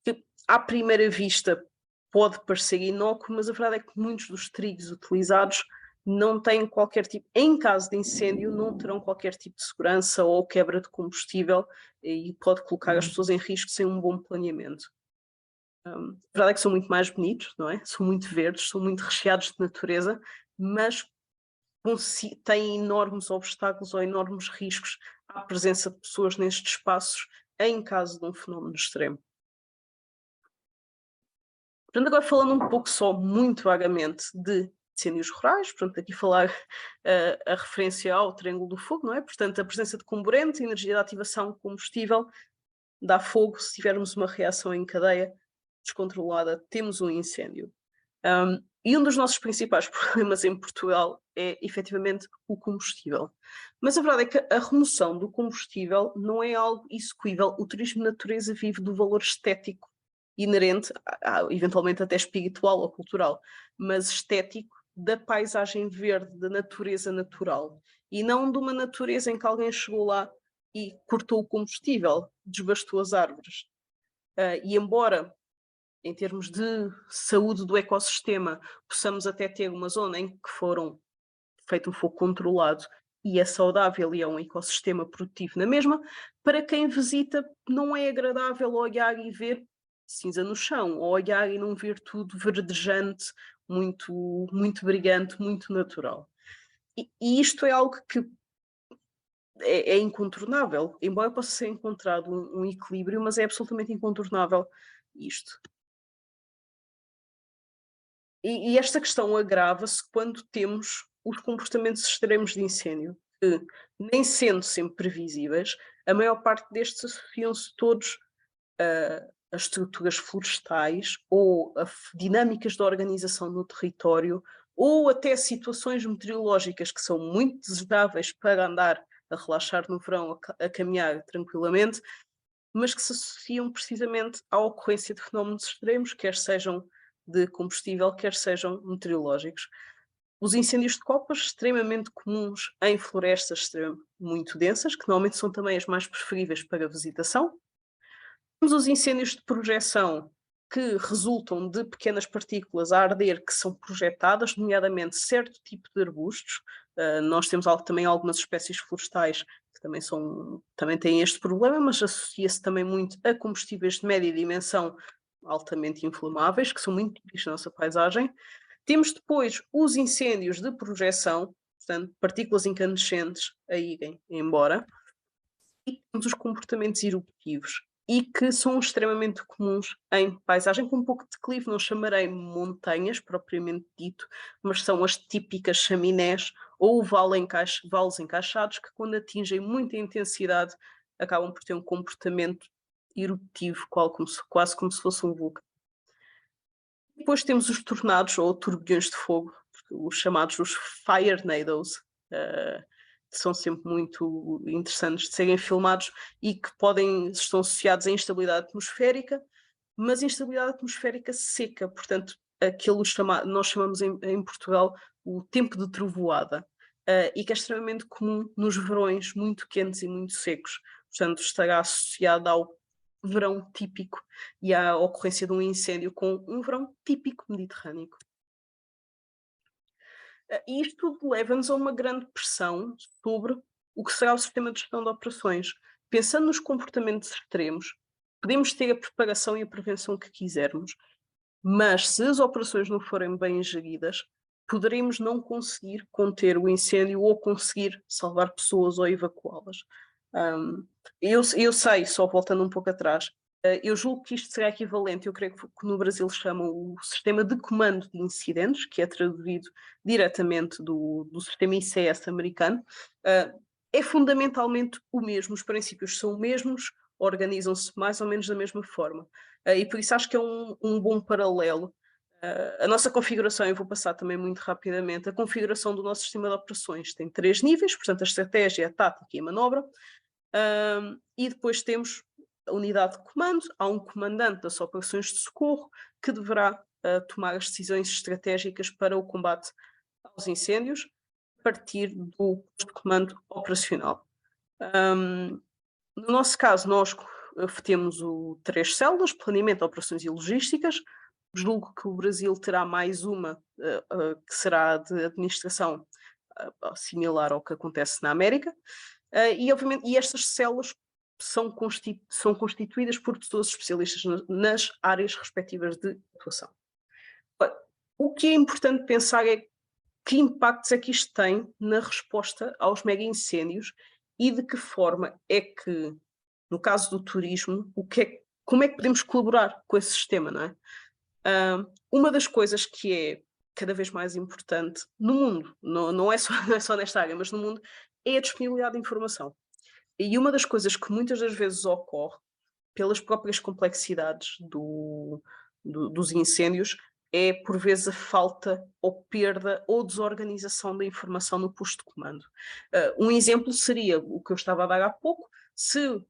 que à primeira vista pode parecer inócuo, mas a verdade é que muitos dos trilhos utilizados não têm qualquer tipo, em caso de incêndio, não terão qualquer tipo de segurança ou quebra de combustível e pode colocar as pessoas em risco sem um bom planeamento. A verdade é que são muito mais bonitos, não é? São muito verdes, são muito recheados de natureza, mas têm enormes obstáculos ou enormes riscos à presença de pessoas nestes espaços em caso de um fenómeno extremo. Portanto, agora falando um pouco só, muito vagamente, de incêndios rurais, portanto, aqui falar a referência ao Triângulo do Fogo, não é? Portanto, a presença de comburente, energia de ativação, combustível, dá fogo. Se tivermos uma reação em cadeia descontrolada, temos um incêndio. E um dos nossos principais problemas em Portugal é, efetivamente, o combustível. Mas a verdade é que a remoção do combustível não é algo execuível. O turismo de natureza vive do valor estético inerente, eventualmente até espiritual ou cultural, mas estético, da paisagem verde, da natureza natural. E não de uma natureza em que alguém chegou lá e cortou o combustível, desbastou as árvores. E embora em termos de saúde do ecossistema, possamos até ter uma zona em que foram feito um fogo controlado e é saudável e é um ecossistema produtivo na mesma, para quem visita não é agradável olhar e ver cinza no chão, ou olhar e não ver tudo verdejante, muito, muito brilhante, muito natural. E isto é algo que é incontornável, embora possa ser encontrado um equilíbrio, mas é absolutamente incontornável isto. E esta questão agrava-se quando temos os comportamentos extremos de incêndio, que, nem sendo sempre previsíveis, a maior parte destes associam-se todos a estruturas florestais ou a dinâmicas de organização no território ou até situações meteorológicas que são muito desejáveis para andar a relaxar no verão, a caminhar tranquilamente, mas que se associam precisamente à ocorrência de fenómenos extremos, quer sejam de combustível, quer sejam meteorológicos. Os incêndios de copas, extremamente comuns em florestas muito densas, que normalmente são também as mais preferíveis para a visitação. Temos os incêndios de projeção, que resultam de pequenas partículas a arder que são projetadas, nomeadamente certo tipo de arbustos. Nós temos também algumas espécies florestais que também têm este problema, mas associa-se também muito a combustíveis de média dimensão altamente inflamáveis, que são muito típicos na nossa paisagem. Temos depois os incêndios de projeção, portanto, partículas incandescentes a irem embora. E temos os comportamentos eruptivos, e que são extremamente comuns em paisagem com um pouco de declive, não chamarei montanhas propriamente dito, mas são as típicas chaminés ou vales encaixados que, quando atingem muita intensidade, acabam por ter um comportamento eruptivo, quase como se fosse um vulcão. Depois temos os tornados ou turbilhões de fogo, os chamados os firenados, que são sempre muito interessantes de serem filmados e que estão associados à instabilidade atmosférica, mas instabilidade atmosférica seca, portanto, aquilo nós chamamos em Portugal o tempo de trovoada, e que é extremamente comum nos verões muito quentes e muito secos. Portanto, estará associado ao verão típico e à ocorrência de um incêndio com um verão típico mediterrâneo. E isto tudo leva-nos a uma grande pressão sobre o que será o sistema de gestão de operações. Pensando nos comportamentos extremos, podemos ter a preparação e a prevenção que quisermos, mas se as operações não forem bem geridas, poderemos não conseguir conter o incêndio ou conseguir salvar pessoas ou evacuá-las. Eu sei, só voltando um pouco atrás, eu julgo que isto será equivalente, eu creio que no Brasil chamam o sistema de comando de incidentes, que é traduzido diretamente do sistema ICS americano. É fundamentalmente o mesmo, os princípios são os mesmos, organizam-se mais ou menos da mesma forma. E por isso acho que é um bom paralelo. A nossa configuração, eu vou passar também muito rapidamente, a configuração do nosso sistema de operações tem 3 níveis, portanto a estratégia, a tática e a manobra, e depois temos a unidade de comando, há um comandante das operações de socorro que deverá tomar as decisões estratégicas para o combate aos incêndios, a partir do posto de comando operacional. No nosso caso, nós temos 3 células, planeamento, operações e logísticas. Julgo que o Brasil terá mais uma, que será de administração, similar ao que acontece na América. E, obviamente, estas células são constituídas por pessoas especialistas nas áreas respectivas de atuação. O que é importante pensar é que impactos é que isto tem na resposta aos mega incêndios e de que forma é que, no caso do turismo, como é que podemos colaborar com esse sistema, não é? Uma das coisas que é cada vez mais importante no mundo, não é só nesta área, mas no mundo, é a disponibilidade de informação. E uma das coisas que muitas das vezes ocorre, pelas próprias complexidades dos incêndios, é por vezes a falta ou perda ou desorganização da informação no posto de comando. Um exemplo seria o que eu estava a dar há pouco: se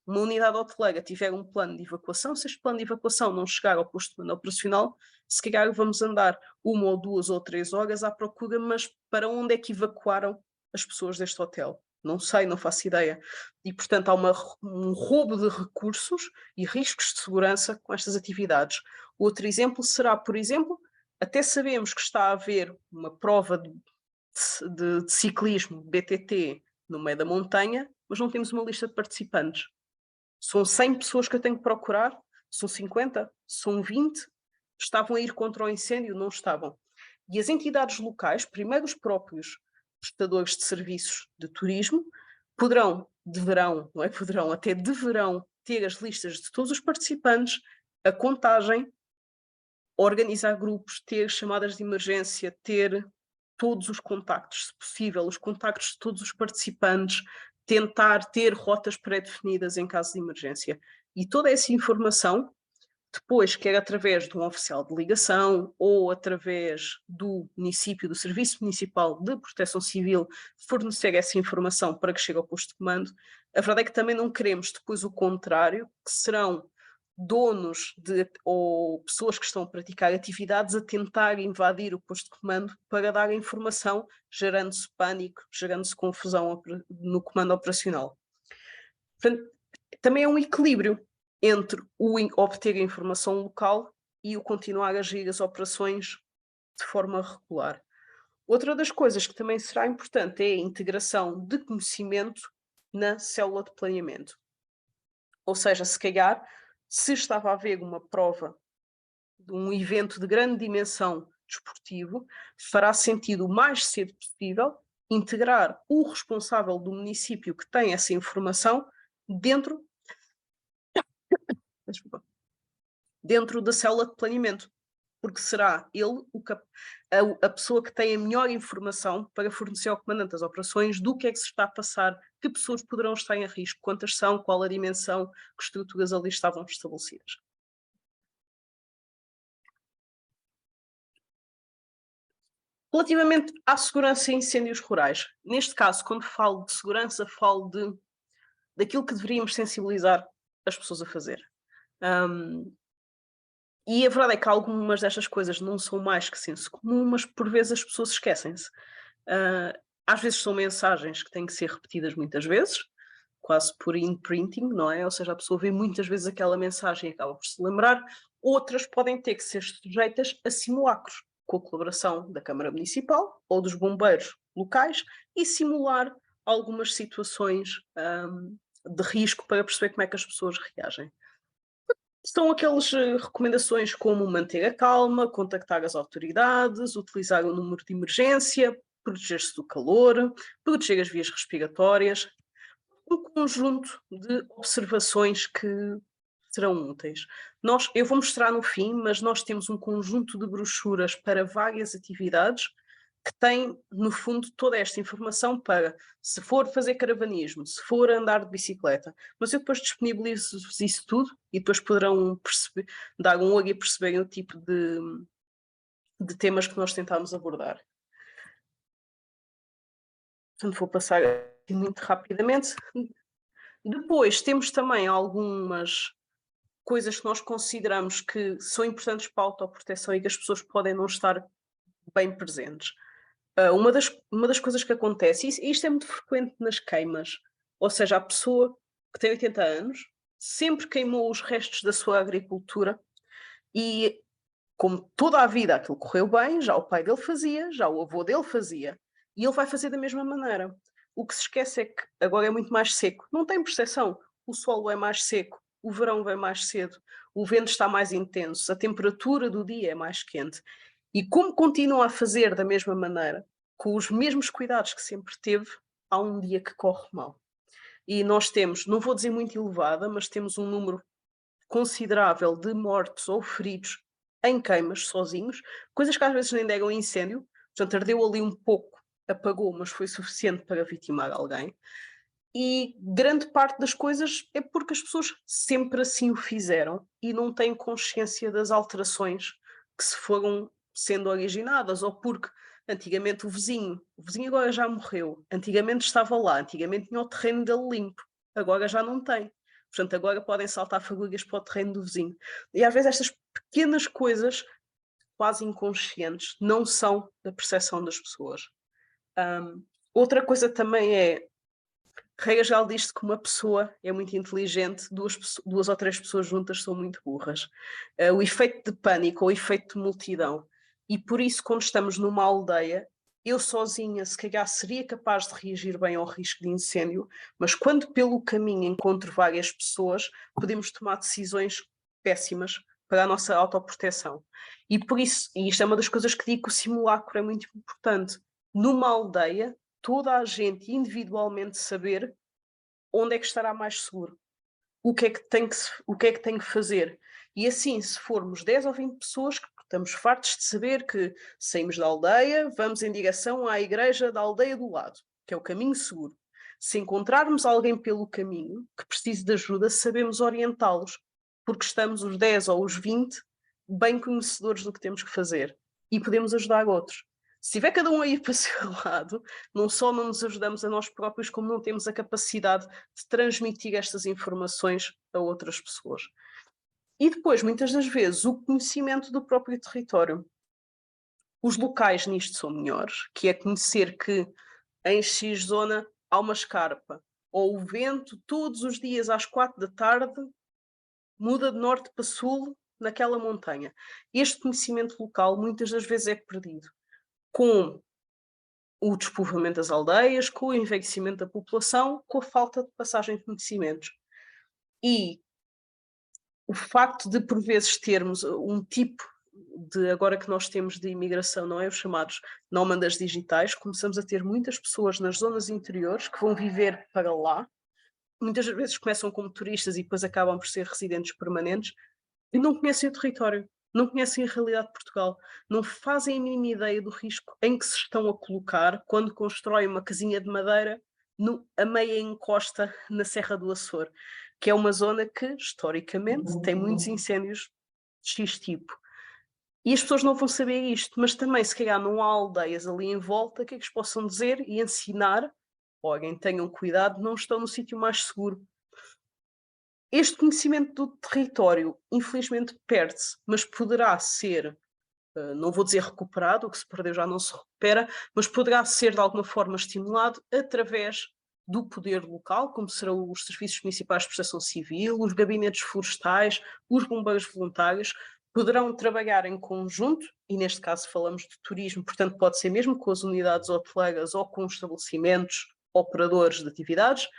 uma unidade hoteleira tiver um plano de evacuação, se este plano de evacuação não chegar ao posto de comando operacional, se calhar vamos andar 1 ou 2 ou 3 horas à procura, mas para onde é que evacuaram as pessoas deste hotel? Não sei, não faço ideia. E, portanto, há um roubo de recursos e riscos de segurança com estas atividades. Outro exemplo será, por exemplo, até sabemos que está a haver uma prova de ciclismo, BTT, no meio da montanha, mas não temos uma lista de participantes. São 100 pessoas que eu tenho que procurar? São 50? São 20? Estavam a ir contra o incêndio? Não estavam. E as entidades locais, primeiro os próprios prestadores de serviços de turismo, deverão ter as listas de todos os participantes, a contagem, organizar grupos, ter chamadas de emergência, ter todos os contactos, se possível, os contactos de todos os participantes, tentar ter rotas pré-definidas em caso de emergência. E toda essa informação, depois, quer através de um oficial de ligação ou através do município, do Serviço Municipal de Proteção Civil, fornecer essa informação para que chegue ao posto de comando, a verdade é que também não queremos depois o contrário, que serão donos ou pessoas que estão a praticar atividades a tentar invadir o posto de comando para dar a informação, gerando-se pânico, gerando-se confusão no comando operacional. Portanto, também é um equilíbrio entre o obter a informação local e o continuar a gerir as operações de forma regular. Outra das coisas que também será importante é a integração de conhecimento na célula de planeamento. Ou seja, se calhar, se estava a haver uma prova de um evento de grande dimensão desportivo, fará sentido o mais cedo possível integrar o responsável do município que tem essa informação dentro da célula de planeamento, porque será ele a pessoa que tem a melhor informação para fornecer ao comandante das operações do que é que se está a passar, que pessoas poderão estar em risco, quantas são, qual a dimensão, que estruturas ali estavam estabelecidas. Relativamente à segurança em incêndios rurais, neste caso, quando falo de segurança, falo daquilo que deveríamos sensibilizar as pessoas a fazer. E a verdade é que algumas destas coisas não são mais que senso comum, mas por vezes as pessoas esquecem-se. Às vezes são mensagens que têm que ser repetidas muitas vezes, quase por imprinting, não é? Ou seja, a pessoa vê muitas vezes aquela mensagem e acaba por se lembrar. Outras podem ter que ser sujeitas a simulacros, com a colaboração da Câmara Municipal ou dos bombeiros locais e simular algumas situações de risco para perceber como é que as pessoas reagem. São aquelas recomendações como manter a calma, contactar as autoridades, utilizar o número de emergência, proteger-se do calor, proteger as vias respiratórias, um conjunto de observações que serão úteis. Eu vou mostrar no fim, mas nós temos um conjunto de brochuras para várias atividades que tem, no fundo, toda esta informação para, se for fazer caravanismo, se for andar de bicicleta, mas eu depois disponibilizo isso tudo e depois poderão dar um olho e perceberem o tipo de temas que nós tentamos abordar. Portanto, vou passar aqui muito rapidamente. Depois temos também algumas coisas que nós consideramos que são importantes para a autoproteção e que as pessoas podem não estar bem presentes. Uma das coisas que acontece, e isto é muito frequente nas queimas, ou seja, a pessoa que tem 80 anos sempre queimou os restos da sua agricultura e, como toda a vida aquilo correu bem, já o pai dele fazia, já o avô dele fazia, e ele vai fazer da mesma maneira. O que se esquece é que agora é muito mais seco, não tem percepção, o solo é mais seco, o verão vem mais cedo, o vento está mais intenso, a temperatura do dia é mais quente. E como continua a fazer da mesma maneira, com os mesmos cuidados que sempre teve, há um dia que corre mal. E nós temos, não vou dizer muito elevada, mas temos um número considerável de mortos ou feridos em queimas sozinhos, coisas que às vezes nem deram incêndio, portanto ardeu ali um pouco, apagou, mas foi suficiente para vitimar alguém. E grande parte das coisas é porque as pessoas sempre assim o fizeram e não têm consciência das alterações que se foram sendo originadas, ou porque antigamente o vizinho agora já morreu, antigamente estava lá, antigamente tinha o terreno dele limpo, agora já não tem. Portanto, agora podem saltar fagulhas para o terreno do vizinho. E às vezes estas pequenas coisas, quase inconscientes, não são da percepção das pessoas. Outra coisa também é, regra geral diz que uma pessoa é muito inteligente, duas ou três pessoas juntas são muito burras. O efeito de pânico ou o efeito de multidão. E por isso, quando estamos numa aldeia, eu sozinha, se calhar, seria capaz de reagir bem ao risco de incêndio, mas quando pelo caminho encontro várias pessoas, podemos tomar decisões péssimas para a nossa autoproteção. E por isso, e isto é uma das coisas que digo que o simulacro é muito importante. Numa aldeia, toda a gente individualmente saber onde é que estará mais seguro, o que é que tem que fazer. E assim, se formos 10 ou 20 pessoas, que estamos fartos de saber que saímos da aldeia, vamos em direção à igreja da aldeia do lado, que é o caminho seguro. Se encontrarmos alguém pelo caminho que precise de ajuda, sabemos orientá-los, porque estamos os 10 ou os 20 bem conhecedores do que temos que fazer e podemos ajudar outros. Se tiver cada um aí para o seu lado, não só não nos ajudamos a nós próprios, como não temos a capacidade de transmitir estas informações a outras pessoas. E depois, muitas das vezes, o conhecimento do próprio território. Os locais nisto são melhores, que é conhecer que em X zona há uma escarpa, ou o vento todos os dias às 4 da tarde muda de norte para sul naquela montanha. Este conhecimento local muitas das vezes é perdido com o despovoamento das aldeias, com o envelhecimento da população, com a falta de passagem de conhecimentos. E o facto de, por vezes, termos um tipo de, agora que nós temos de imigração, não é? Os chamados nómadas digitais, começamos a ter muitas pessoas nas zonas interiores que vão viver para lá, muitas vezes começam como turistas e depois acabam por ser residentes permanentes e não conhecem o território, não conhecem a realidade de Portugal, não fazem a mínima ideia do risco em que se estão a colocar quando constroem uma casinha de madeira a meia encosta na Serra do Açor, que é uma zona que, historicamente, tem muitos incêndios de X tipo. E as pessoas não vão saber isto, mas também, se calhar, não há aldeias ali em volta que eles possam dizer e ensinar, olhem, tenham cuidado, não estão no sítio mais seguro. Este conhecimento do território, infelizmente, perde-se, mas poderá ser, não vou dizer recuperado, o que se perdeu já não se recupera, mas poderá ser de alguma forma estimulado através do poder local, como serão os serviços municipais de proteção civil, os gabinetes florestais, os bombeiros voluntários, poderão trabalhar em conjunto, e neste caso falamos de turismo, portanto pode ser mesmo com as unidades hoteleiras ou com estabelecimentos, operadores de atividades,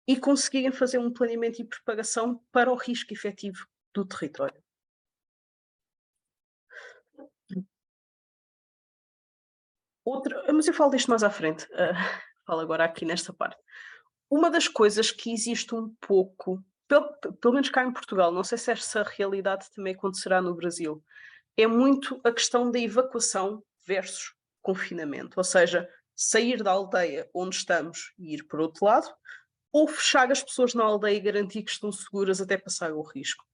e conseguirem fazer um planeamento e preparação para o risco efetivo do território. Mas eu falo disto mais à frente, falo agora aqui nesta parte. Uma das coisas que existe um pouco, pelo menos cá em Portugal, não sei se essa realidade também acontecerá no Brasil, é muito a questão da evacuação versus confinamento, ou seja, sair da aldeia onde estamos e ir para o outro lado, ou fechar as pessoas na aldeia e garantir que estão seguras até passar o risco.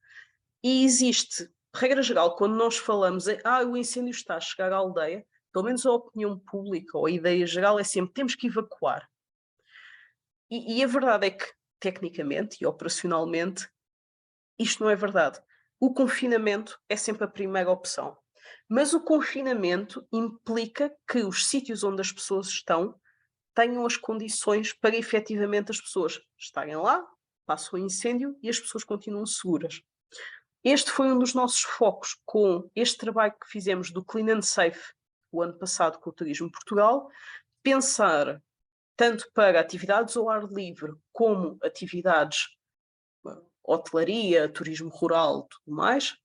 E existe, regra geral, quando nós falamos o incêndio está a chegar à aldeia, pelo menos a opinião pública ou a ideia geral é sempre temos que evacuar. E a verdade é que, tecnicamente e operacionalmente, isto não é verdade. O confinamento é sempre a primeira opção. Mas o confinamento implica que os sítios onde as pessoas estão tenham as condições para efetivamente as pessoas estarem lá, passam o incêndio e as pessoas continuam seguras. Este foi um dos nossos focos com este trabalho que fizemos do Clean and Safe o ano passado com o Turismo Portugal, pensar tanto para atividades ao ar livre como atividades hotelaria, turismo rural, tudo mais,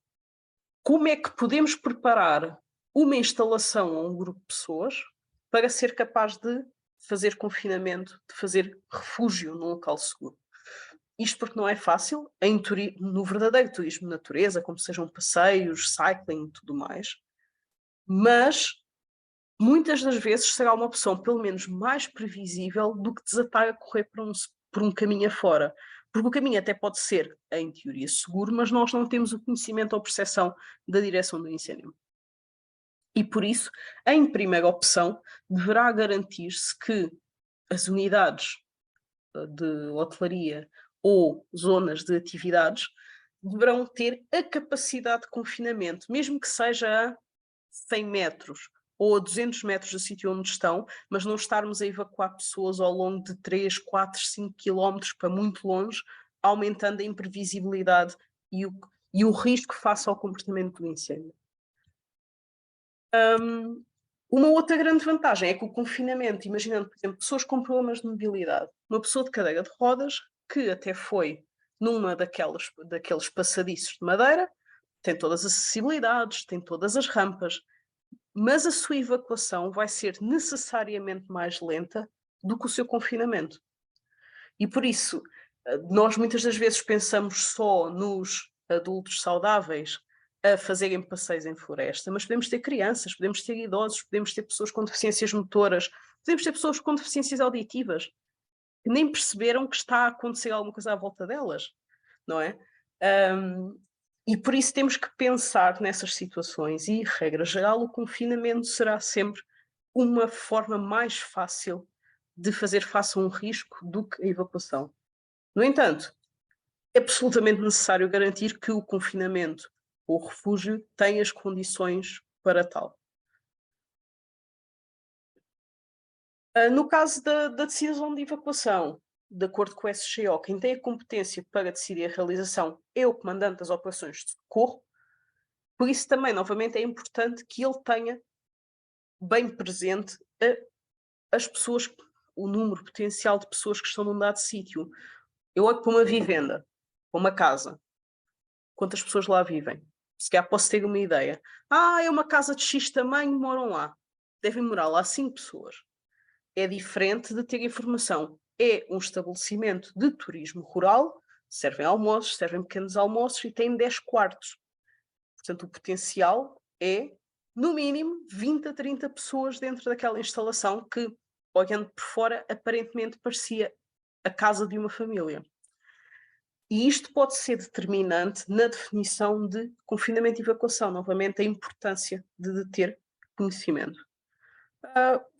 como é que podemos preparar uma instalação a um grupo de pessoas para ser capaz de fazer confinamento, de fazer refúgio num local seguro. Isto porque não é fácil, no verdadeiro turismo de natureza, como sejam passeios, cycling e tudo mais, mas muitas das vezes será uma opção pelo menos mais previsível do que desatar a correr por um caminho afora. Porque o caminho até pode ser, em teoria, seguro, mas nós não temos o conhecimento ou percepção da direção do incêndio. E por isso, em primeira opção, deverá garantir-se que as unidades de hotelaria ou zonas de atividades deverão ter a capacidade de confinamento, mesmo que seja a 100 metros ou a 200 metros do sítio onde estão, mas não estarmos a evacuar pessoas ao longo de 3, 4, 5 quilómetros para muito longe, aumentando a imprevisibilidade e o risco face ao comportamento do incêndio. Uma outra grande vantagem é que o confinamento, imaginando, por exemplo, pessoas com problemas de mobilidade, uma pessoa de cadeira de rodas, que até foi numa daqueles passadiços de madeira, tem todas as acessibilidades, tem todas as rampas, mas a sua evacuação vai ser necessariamente mais lenta do que o seu confinamento. E por isso, nós muitas das vezes pensamos só nos adultos saudáveis a fazerem passeios em floresta, mas podemos ter crianças, podemos ter idosos, podemos ter pessoas com deficiências motoras, podemos ter pessoas com deficiências auditivas, que nem perceberam que está a acontecer alguma coisa à volta delas, não é? E por isso temos que pensar nessas situações e, regra geral, o confinamento será sempre uma forma mais fácil de fazer face a um risco do que a evacuação. No entanto, é absolutamente necessário garantir que o confinamento ou refúgio tem as condições para tal. No caso da decisão de evacuação, de acordo com o SGO, quem tem a competência para decidir a realização é o comandante das operações de socorro, por isso também, novamente, é importante que ele tenha bem presente as pessoas, o número potencial de pessoas que estão num dado sítio. Eu olho para uma vivenda, para uma casa, quantas pessoas lá vivem? Se calhar posso ter uma ideia. É uma casa de X tamanho, moram lá. Devem morar lá 5 pessoas. É diferente de ter informação. É um estabelecimento de turismo rural, servem almoços, servem pequenos almoços e tem 10 quartos. Portanto, o potencial é, no mínimo, 20 a 30 pessoas dentro daquela instalação que, olhando por fora, aparentemente parecia a casa de uma família. E isto pode ser determinante na definição de confinamento e evacuação. Novamente, a importância de ter conhecimento.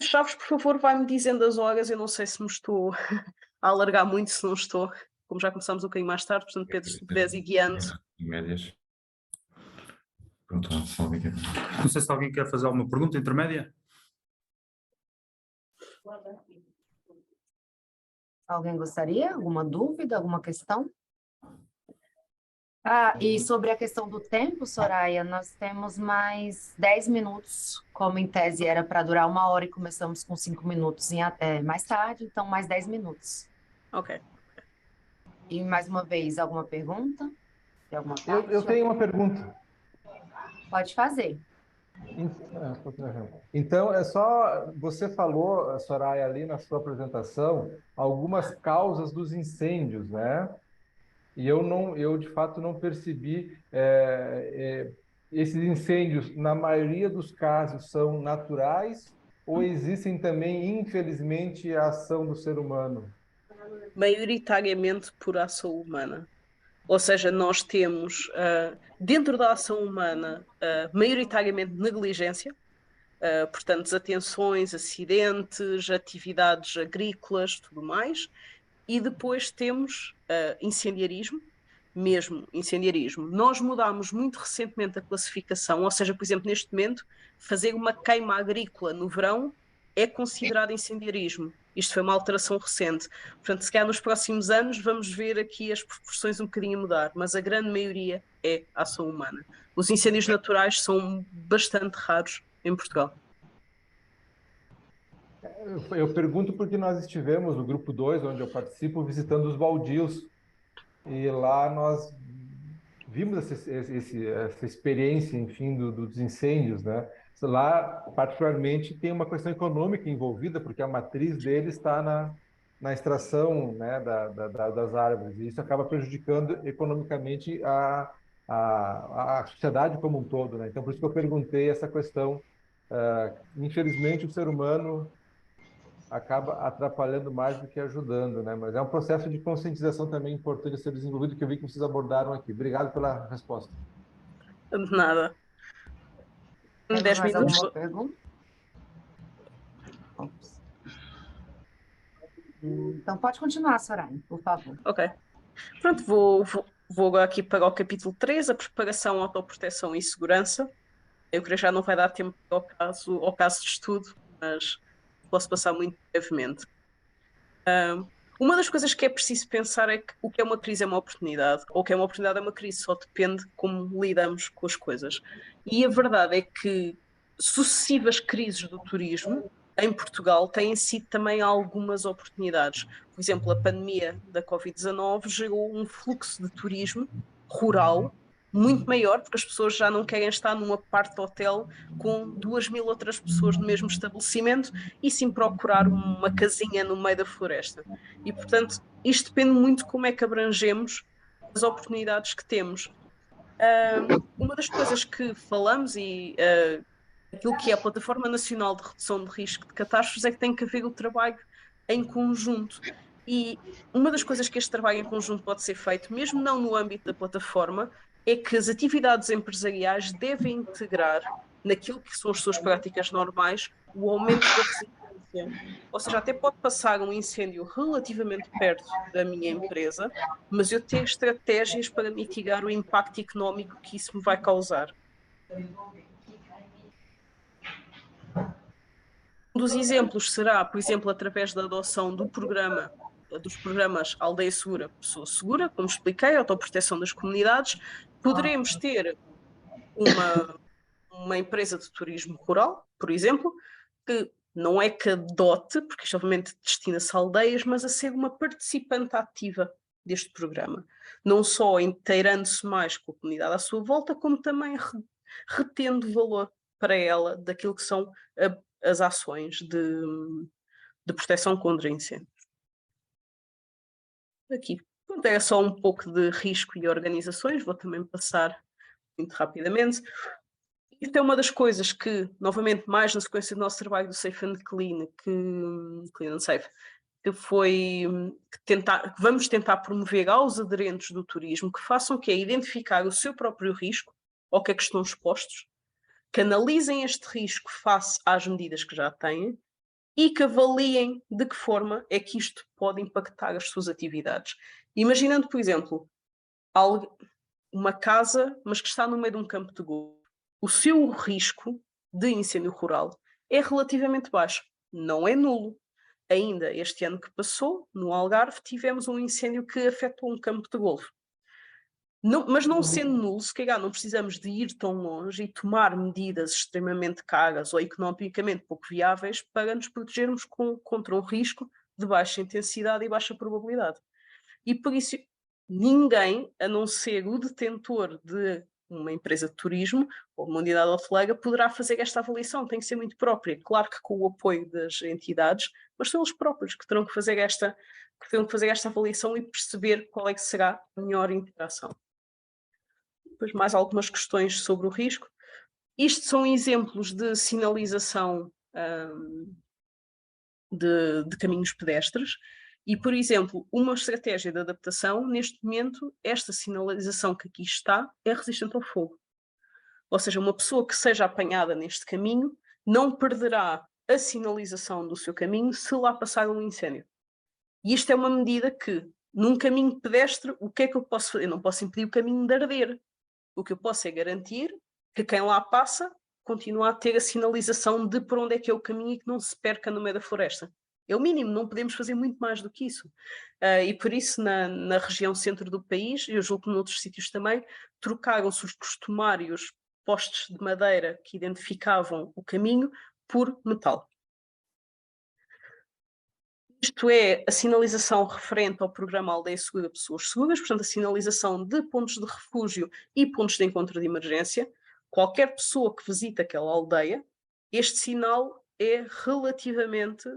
Chaves, por favor, vai-me dizendo as horas. Eu não sei se me estou a alargar muito, se não estou. Como já começamos um bocadinho mais tarde, portanto, Pedro, se puderes ir guiando. Médias. Pronto, não sei se alguém quer fazer alguma pergunta intermédia. Alguém gostaria? Alguma dúvida, alguma questão? E sobre a questão do tempo, Soraya, nós temos mais 10 minutos, como em tese era para durar 1 hora e começamos com 5 minutos mais tarde, então mais 10 minutos. Ok. E mais uma vez, alguma pergunta? Eu tenho uma pergunta. Pode fazer. Então, você falou, Soraya, ali na sua apresentação, algumas causas dos incêndios, né? E eu de fato não percebi esses incêndios, na maioria dos casos, são naturais ou existem também, infelizmente, a ação do ser humano? Maioritariamente por ação humana. Ou seja, nós temos, dentro da ação humana, maioritariamente negligência, portanto, desatenções, acidentes, atividades agrícolas, tudo mais, e depois temos incendiarismo, mesmo incendiarismo. Nós mudámos muito recentemente a classificação, ou seja, por exemplo, neste momento, fazer uma queima agrícola no verão é considerado incendiarismo. Isto foi uma alteração recente. Portanto, se calhar nos próximos anos vamos ver aqui as proporções um bocadinho mudar, mas a grande maioria é ação humana. Os incêndios naturais são bastante raros em Portugal. Eu pergunto porque nós estivemos no grupo 2, onde eu participo, visitando os baldios, e lá nós vimos essa experiência, enfim, dos incêndios, né? Lá, particularmente, tem uma questão econômica envolvida, porque a matriz dele está na extração, né, das árvores, e isso acaba prejudicando economicamente a sociedade como um todo, né? Então, por isso que eu perguntei essa questão. Infelizmente, o ser humano acaba atrapalhando mais do que ajudando, né? Mas é um processo de conscientização também importante a ser desenvolvido, que eu vi que vocês abordaram aqui. Obrigado pela resposta. De nada. Temos 10 mais minutos. alguma pergunta? Ops. Então, pode continuar, Soraya, por favor. Ok. Pronto, vou agora aqui para o capítulo 3, a preparação, autoproteção e segurança. Eu creio que já não vai dar tempo ao caso de estudo, mas posso passar muito brevemente. Uma das coisas que é preciso pensar é que o que é uma crise é uma oportunidade, ou o que é uma oportunidade é uma crise, só depende como lidamos com as coisas. E a verdade é que sucessivas crises do turismo em Portugal têm sido também algumas oportunidades. Por exemplo, a pandemia da Covid-19 gerou um fluxo de turismo rural muito maior, porque as pessoas já não querem estar num apart-hotel com 2.000 outras pessoas no mesmo estabelecimento e sim procurar uma casinha no meio da floresta. E, portanto, isto depende muito de como é que abrangemos as oportunidades que temos. Uma das coisas que falamos e aquilo que é a Plataforma Nacional de Redução de Risco de Catástrofes é que tem que haver o trabalho em conjunto. E uma das coisas que este trabalho em conjunto pode ser feito, mesmo não no âmbito da plataforma, é que as atividades empresariais devem integrar naquilo que são as suas práticas normais o aumento da resiliência. Ou seja, até pode passar um incêndio relativamente perto da minha empresa, mas eu ter estratégias para mitigar o impacto económico que isso me vai causar. Um dos exemplos será, por exemplo, através da adoção dos programas Aldeia Segura, Pessoa Segura, como expliquei, autoproteção das comunidades. Poderemos ter uma empresa de turismo rural, por exemplo, que não é que adote, porque isto obviamente destina-se a aldeias, mas a ser uma participante ativa deste programa. Não só inteirando-se mais com a comunidade à sua volta, como também retendo valor para ela daquilo que são as ações de proteção contra incêndios. Aqui, pronto, é só um pouco de risco e organizações, vou também passar muito rapidamente. Isto é uma das coisas que, novamente, mais na sequência do nosso trabalho do Safe and Clean, Clean and Safe, que foi que vamos tentar promover aos aderentes do turismo que façam o que é identificar o seu próprio risco, ao que é que estão expostos, que analisem este risco face às medidas que já têm e que avaliem de que forma é que isto pode impactar as suas atividades. Imaginando, por exemplo, uma casa, mas que está no meio de um campo de golfe, o seu risco de incêndio rural é relativamente baixo, não é nulo, ainda este ano que passou, no Algarve, tivemos um incêndio que afetou um campo de golfe. Mas não sendo nulo, se calhar não precisamos de ir tão longe e tomar medidas extremamente caras ou economicamente pouco viáveis para nos protegermos contra um risco de baixa intensidade e baixa probabilidade. E por isso, ninguém, a não ser o detentor de uma empresa de turismo ou uma unidade hoteleira, poderá fazer esta avaliação, tem que ser muito própria. Claro que com o apoio das entidades, mas são eles próprios que terão que fazer esta avaliação e perceber qual é que será a melhor interação. Depois mais algumas questões sobre o risco. Isto são exemplos de sinalização de caminhos pedestres e, por exemplo, uma estratégia de adaptação, neste momento, esta sinalização que aqui está é resistente ao fogo. Ou seja, uma pessoa que seja apanhada neste caminho não perderá a sinalização do seu caminho se lá passar um incêndio. E isto é uma medida que, num caminho pedestre, o que é que eu posso fazer? Eu não posso impedir o caminho de arder. O que eu posso é garantir que quem lá passa continua a ter a sinalização de por onde é que é o caminho e que não se perca no meio da floresta. É o mínimo, não podemos fazer muito mais do que isso. E por isso, na região centro do país, eu julgo que noutros sítios também, trocaram-se os costumários postes de madeira que identificavam o caminho por metal. Isto é a sinalização referente ao programa Aldeia Segura Pessoas Seguras, portanto a sinalização de pontos de refúgio e pontos de encontro de emergência. Qualquer pessoa que visita aquela aldeia, este sinal é relativamente...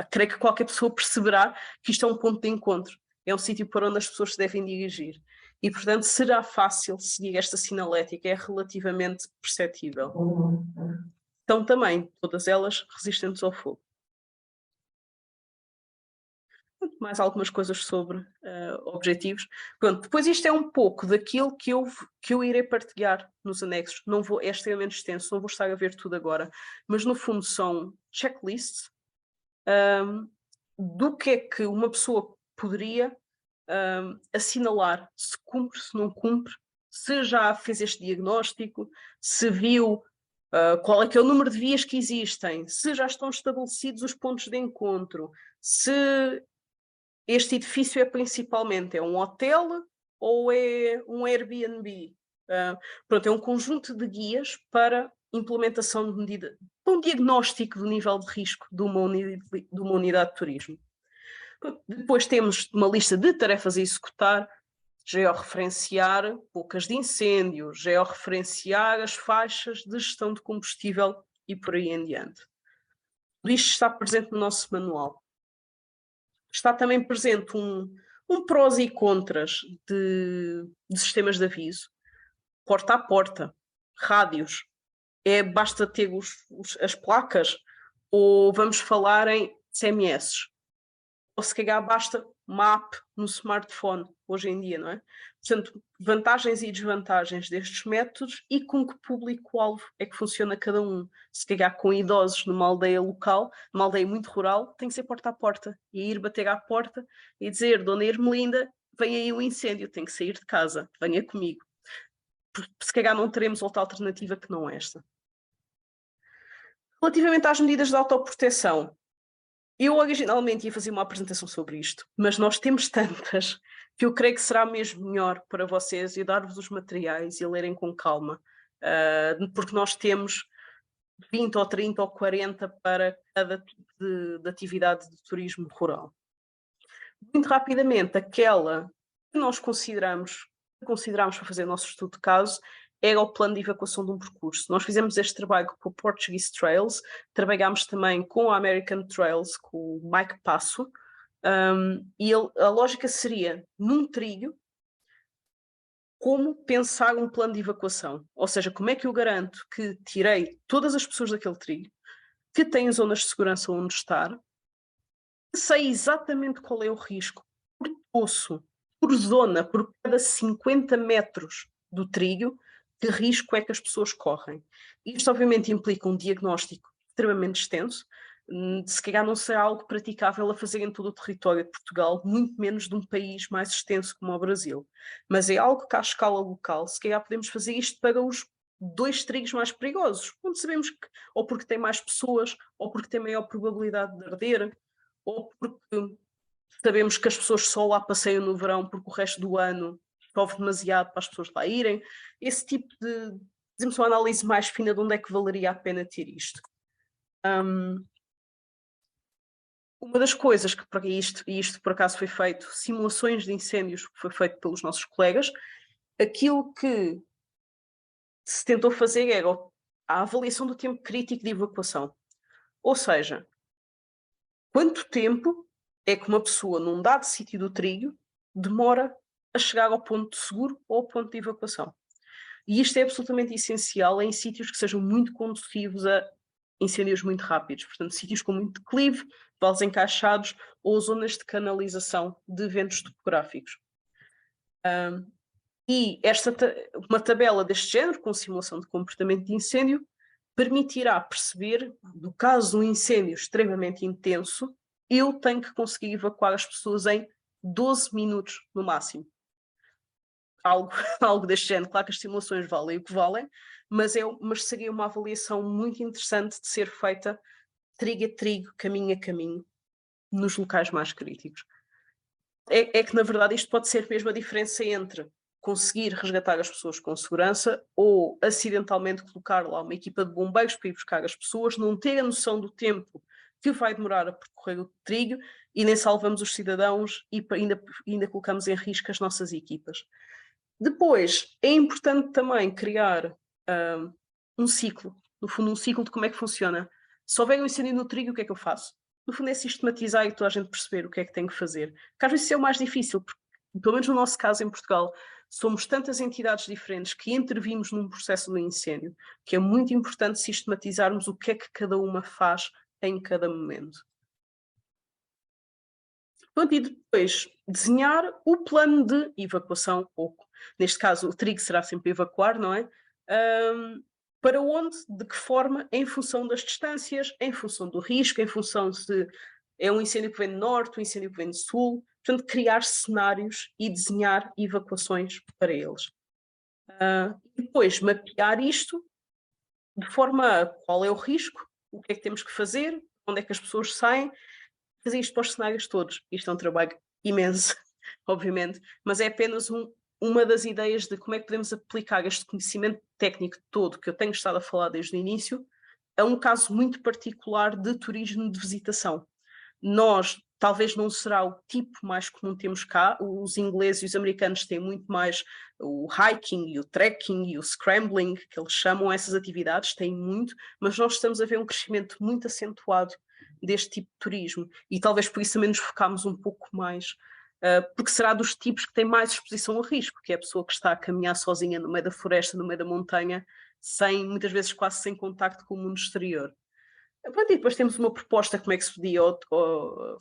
creio que qualquer pessoa perceberá que isto é um ponto de encontro, é um sítio para onde as pessoas se devem dirigir. E, portanto, será fácil seguir esta sinalética, é relativamente perceptível. Então, também, todas elas resistentes ao fogo. Mais algumas coisas sobre objetivos. Pronto, depois isto é um pouco daquilo que eu irei partilhar nos anexos. É extremamente extenso, não vou estar a ver tudo agora, mas no fundo são checklists do que é que uma pessoa poderia assinalar, se cumpre, se não cumpre, se já fez este diagnóstico, se viu qual é que é o número de vias que existem, se já estão estabelecidos os pontos de encontro, se este edifício é um hotel ou é um Airbnb. Pronto, é um conjunto de guias para implementação de medida, um diagnóstico do nível de risco de uma unidade de turismo. Depois temos uma lista de tarefas a executar, georreferenciar bocas de incêndio, georreferenciar as faixas de gestão de combustível e por aí em diante. Isto está presente no nosso manual. Está também presente um prós e contras de sistemas de aviso, porta a porta, rádios. Basta ter as placas ou vamos falar em SMS. Ou se calhar basta uma app no smartphone, hoje em dia, não é? Portanto, vantagens e desvantagens destes métodos e com que público-alvo é que funciona cada um. Se calhar com idosos numa aldeia local, numa aldeia muito rural, tem que ser porta a porta. E ir bater à porta e dizer, Dona Ermelinda, vem aí um incêndio, tem que sair de casa, venha comigo. Se calhar não teremos outra alternativa que não esta. Relativamente às medidas de autoproteção, eu originalmente ia fazer uma apresentação sobre isto, mas nós temos tantas que eu creio que será mesmo melhor para vocês eu dar-vos os materiais e lerem com calma, porque nós temos 20 ou 30 ou 40 para cada tipo de atividade de turismo rural. Muito rapidamente, aquela que nós consideramos para fazer o nosso estudo de caso era o plano de evacuação de um percurso. Nós fizemos este trabalho com o Portuguese Trails, trabalhámos também com a American Trails, com o Mike Passo, e a lógica seria, num trilho, como pensar um plano de evacuação. Ou seja, como é que eu garanto que tirei todas as pessoas daquele trilho, que têm zonas de segurança onde estar, que sei exatamente qual é o risco, por poço, por zona, por cada 50 metros do trilho, que risco é que as pessoas correm. Isto obviamente implica um diagnóstico extremamente extenso, se calhar não será algo praticável a fazer em todo o território de Portugal, muito menos de um país mais extenso como o Brasil. Mas é algo que à escala local, se calhar podemos fazer isto para os 2 trigos mais perigosos, onde sabemos que ou porque tem mais pessoas, ou porque tem maior probabilidade de arder, ou porque sabemos que as pessoas só lá passeiam no verão porque o resto do ano chove demasiado para as pessoas lá irem. Esse tipo de, fazemos uma análise mais fina de onde é que valeria a pena ter isto. Uma das coisas que para isto por acaso foi feito, simulações de incêndios, foi feito pelos nossos colegas, aquilo que se tentou fazer era a avaliação do tempo crítico de evacuação. Ou seja, quanto tempo é que uma pessoa num dado sítio do trilho demora a chegar ao ponto seguro ou ao ponto de evacuação. E isto é absolutamente essencial em sítios que sejam muito conducivos a incêndios muito rápidos. Portanto, sítios com muito declive, vales encaixados ou zonas de canalização de eventos topográficos. E uma tabela deste género, com simulação de comportamento de incêndio, permitirá perceber, no caso de um incêndio extremamente intenso, eu tenho que conseguir evacuar as pessoas em 12 minutos no máximo. Algo deste género. Claro que as simulações valem o que valem, mas seria uma avaliação muito interessante de ser feita trigo a trigo, caminho a caminho, nos locais mais críticos. É que, na verdade, isto pode ser mesmo a diferença entre conseguir resgatar as pessoas com segurança ou acidentalmente colocar lá uma equipa de bombeiros para ir buscar as pessoas, não ter a noção do tempo que vai demorar a percorrer o trilho e nem salvamos os cidadãos e ainda colocamos em risco as nossas equipas. Depois, é importante também criar um ciclo, no fundo um ciclo de como é que funciona. Se houver um incêndio no trilho, o que é que eu faço? No fundo é sistematizar e toda a gente perceber o que é que tem que fazer. Porque às vezes isso é o mais difícil, porque, pelo menos no nosso caso em Portugal, somos tantas entidades diferentes que intervimos num processo de incêndio, que é muito importante sistematizarmos o que é que cada uma faz em cada momento. E depois, desenhar o plano de evacuação, ou neste caso o trigo será sempre evacuar, não é? Para onde, de que forma, em função das distâncias, em função do risco, em função se é um incêndio que vem do norte, um incêndio que vem do sul, portanto, criar cenários e desenhar evacuações para eles. E depois, mapear isto de forma a qual é o risco, o que é que temos que fazer, onde é que as pessoas saem, fazer isto para os cenários todos. Isto é um trabalho imenso, obviamente, mas é apenas uma das ideias de como é que podemos aplicar este conhecimento técnico todo que eu tenho estado a falar desde o início a um caso muito particular de turismo de visitação. Nós, talvez não será o tipo mais comum que temos cá, os ingleses e os americanos têm muito mais o hiking e o trekking e o scrambling, que eles chamam essas atividades, têm muito, mas nós estamos a ver um crescimento muito acentuado deste tipo de turismo e talvez por isso também nos focamos um pouco mais, porque será dos tipos que têm mais exposição a risco, que é a pessoa que está a caminhar sozinha no meio da floresta, no meio da montanha, muitas vezes quase sem contacto com o mundo exterior. E depois temos uma proposta como é que se podia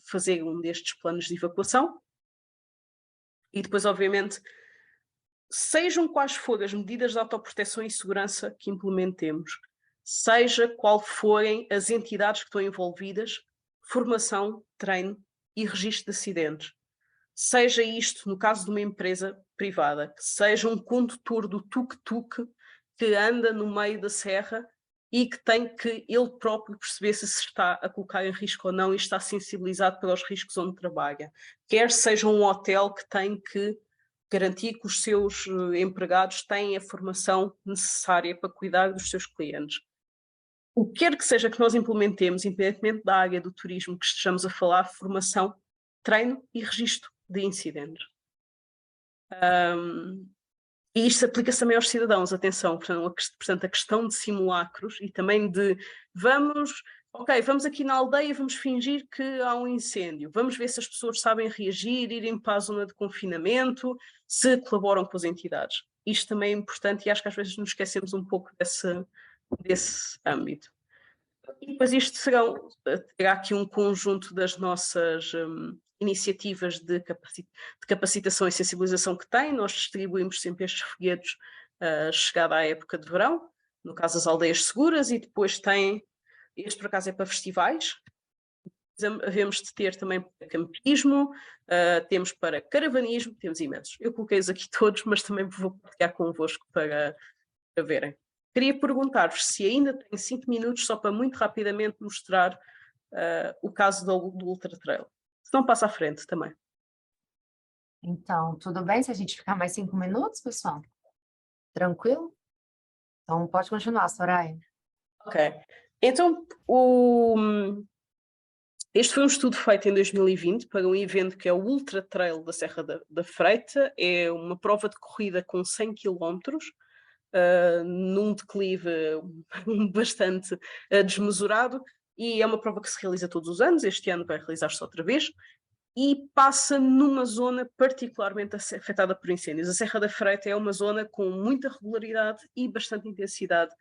fazer um destes planos de evacuação e depois, obviamente, sejam quais forem as medidas de autoproteção e segurança que implementemos, seja qual forem as entidades que estão envolvidas, formação, treino e registro de acidentes. Seja isto, no caso de uma empresa privada, que seja um condutor do tuk-tuk que anda no meio da serra e que tem que ele próprio perceber se está a colocar em risco ou não e está sensibilizado para os riscos onde trabalha. Quer seja um hotel que tem que garantir que os seus empregados têm a formação necessária para cuidar dos seus clientes. O que quer que seja que nós implementemos, independentemente da área do turismo que estejamos a falar, formação, treino e registro de incidentes. E isto aplica-se também aos cidadãos, atenção, portanto a questão de simulacros e também de vamos aqui na aldeia, vamos fingir que há um incêndio, vamos ver se as pessoas sabem reagir, irem para a zona de confinamento, se colaboram com as entidades. Isto também é importante e acho que às vezes nos esquecemos um pouco desse âmbito. E depois isto terá aqui um conjunto das nossas iniciativas de capacitação e sensibilização que tem. Nós distribuímos sempre estes folhetos chegada à época de verão, no caso as aldeias seguras, e depois este por acaso é para festivais, havemos de ter também para campismo, temos para caravanismo, temos imensos. Eu coloquei-os aqui todos, mas também vou partilhar convosco para verem. queria perguntar-vos se ainda tem 5 minutos só para muito rapidamente mostrar o caso do Ultra Trail. Se não, passa à frente também. Então, tudo bem se a gente ficar mais 5 minutos, pessoal? Tranquilo? Então, pode continuar, Soraya. Ok. Então, este foi um estudo feito em 2020 para um evento que é o Ultra Trail da Serra da Freita. É uma prova de corrida com 100 km, num declive bastante desmesurado, e é uma prova que se realiza todos os anos. Este ano vai realizar-se outra vez, e passa numa zona particularmente afetada por incêndios. A Serra da Freita é uma zona com muita regularidade e bastante intensidade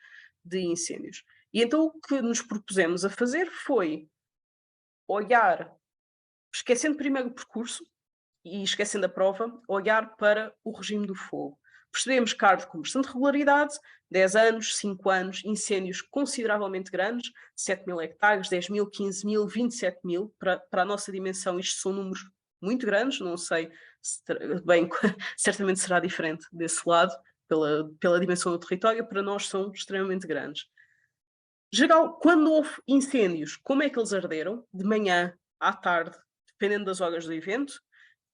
de incêndios. E então o que nos propusemos a fazer foi olhar, esquecendo primeiro o percurso e esquecendo a prova, olhar para o regime do fogo. Percebemos que arde com bastante regularidade, 10 anos, 5 anos, incêndios consideravelmente grandes, 7.000 hectares, 10.000, 15.000, 27.000. Para a nossa dimensão, isto são números muito grandes, não sei, bem, certamente será diferente desse lado, pela dimensão do território, para nós são extremamente grandes. Geral, quando houve incêndios, como é que eles arderam? De manhã, à tarde, dependendo das horas do evento,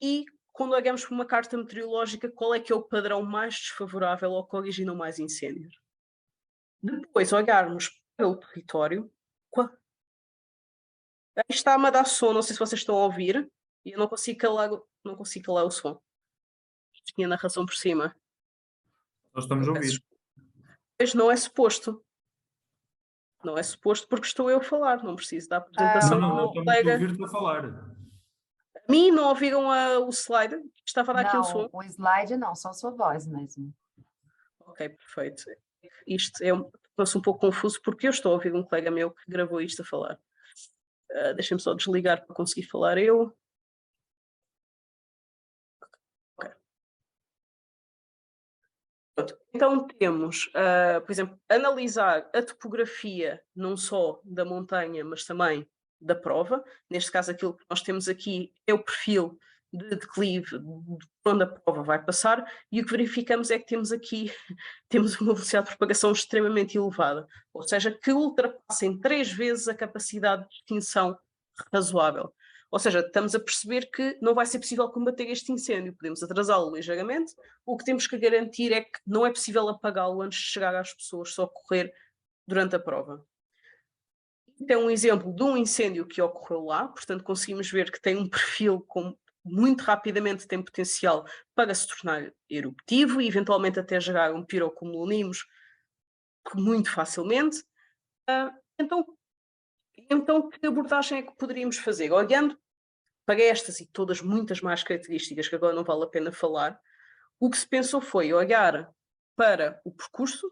e quando olhamos para uma carta meteorológica, qual é que é o padrão mais desfavorável ou que originou mais incêndios? Depois olharmos para o território. Aí está-me a dar som, não sei se vocês estão a ouvir, e eu não consigo calar o som. Tinha narração por cima. Nós estamos a ouvir. Mas não é suposto. Não é suposto porque estou eu a falar, não preciso da apresentação. Não, eu estamos a ouvir-te a falar. A mim não ouviram o slide? Estava a dar aqui o som? Não, o slide não, só a sua voz mesmo. Ok, perfeito. Isto tornou-se um pouco confuso porque eu estou a ouvir um colega meu que gravou isto a falar. Deixem-me só desligar para conseguir falar eu. Ok. Pronto. Então temos, por exemplo, analisar a topografia não só da montanha, mas também da prova. Neste caso, aquilo que nós temos aqui é o perfil de declive de onde a prova vai passar, e o que verificamos é que temos aqui temos uma velocidade de propagação extremamente elevada, ou seja, que ultrapassa em 3 vezes a capacidade de extinção razoável. Ou seja, estamos a perceber que não vai ser possível combater este incêndio, podemos atrasá-lo ligeiramente, o que temos que garantir é que não é possível apagá-lo antes de chegar às pessoas, só ocorrer durante a prova. Este é um exemplo de um incêndio que ocorreu lá, portanto conseguimos ver que tem um perfil com muito rapidamente tem potencial para se tornar eruptivo e eventualmente até gerar um pirocumulonimbus muito facilmente. Então, que abordagem é que poderíamos fazer? Olhando para estas e todas muitas mais características que agora não vale a pena falar, o que se pensou foi olhar para o percurso,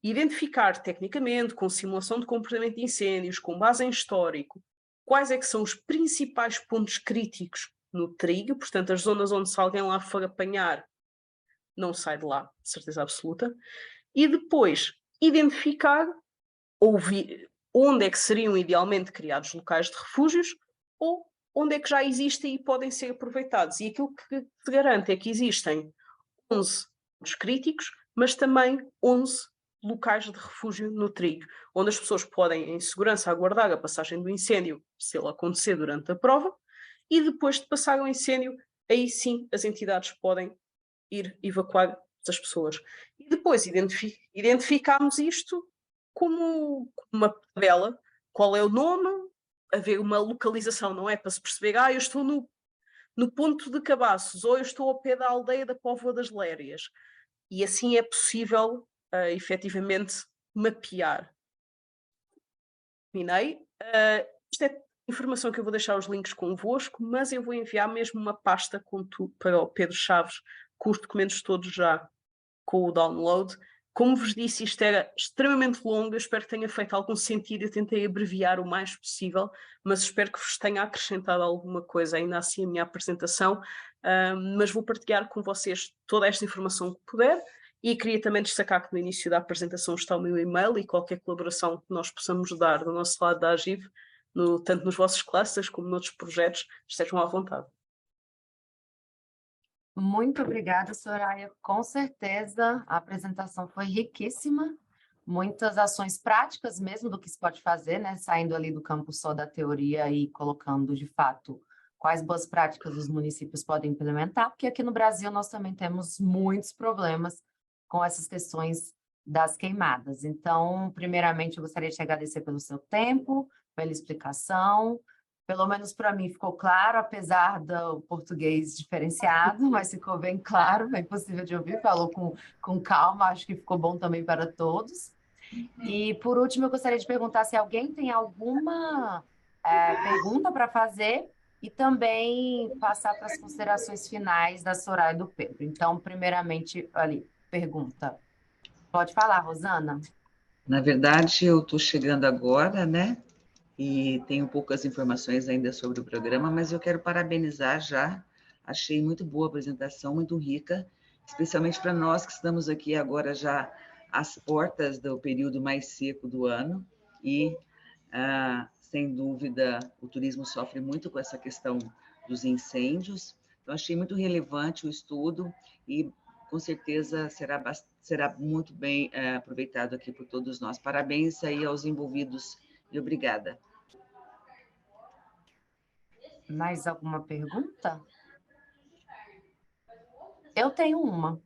identificar tecnicamente, com simulação de comportamento de incêndios, com base em histórico, quais é que são os principais pontos críticos no trigo, portanto as zonas onde se alguém lá for apanhar, não sai de lá, de certeza absoluta, e depois identificar onde é que seriam idealmente criados locais de refúgios ou onde é que já existem e podem ser aproveitados. E aquilo que se garante é que existem 11 pontos críticos, mas também 11 locais de refúgio no trigo, onde as pessoas podem, em segurança, aguardar a passagem do incêndio, se ele acontecer durante a prova, e depois de passar o incêndio, aí sim as entidades podem ir evacuar as pessoas. E depois identificamos isto como uma tabela, qual é o nome, haver uma localização, não é? Para se perceber, eu estou no ponto de Cabaços, ou eu estou ao pé da aldeia da Póvoa das Lérias. E assim é possível, efetivamente, mapear. Terminei. Isto é informação que eu vou deixar os links convosco, mas eu vou enviar mesmo uma pasta para o Pedro Chaves, com os documentos todos já com o download. Como vos disse, isto era extremamente longo, eu espero que tenha feito algum sentido, eu tentei abreviar o mais possível, mas espero que vos tenha acrescentado alguma coisa, ainda assim, a minha apresentação, mas vou partilhar com vocês toda esta informação que puder, e queria também destacar que no início da apresentação está o meu e-mail, e qualquer colaboração que nós possamos dar do nosso lado da AGIV, tanto nos vossos clusters como noutros projetos, estejam à vontade. Muito obrigada, Soraya. Com certeza a apresentação foi riquíssima. muitas ações práticas mesmo do que se pode fazer, né? Saindo ali do campo só da teoria e colocando, de fato, quais boas práticas os municípios podem implementar, porque aqui no Brasil nós também temos muitos problemas com essas questões das queimadas. Então, primeiramente, eu gostaria de te agradecer pelo seu tempo, pela explicação. Pelo menos para mim ficou claro, apesar do português diferenciado, mas ficou bem claro, é impossível de ouvir, falou com calma, acho que ficou bom também para todos. E, por último, eu gostaria de perguntar se alguém tem alguma pergunta para fazer e também passar para as considerações finais da Soraya e do Pedro. Então, primeiramente, ali, pergunta. Pode falar, Rosana? Na verdade, eu estou chegando agora, né? E tenho poucas informações ainda sobre o programa, mas eu quero parabenizar já. Achei muito boa a apresentação, muito rica, especialmente para nós que estamos aqui agora já às portas do período mais seco do ano. E, sem dúvida, o turismo sofre muito com essa questão dos incêndios. Então, achei muito relevante o estudo e, com certeza, será muito bem aproveitado aqui por todos nós. Parabéns aí aos envolvidos e obrigada. Mais alguma pergunta? Eu tenho uma.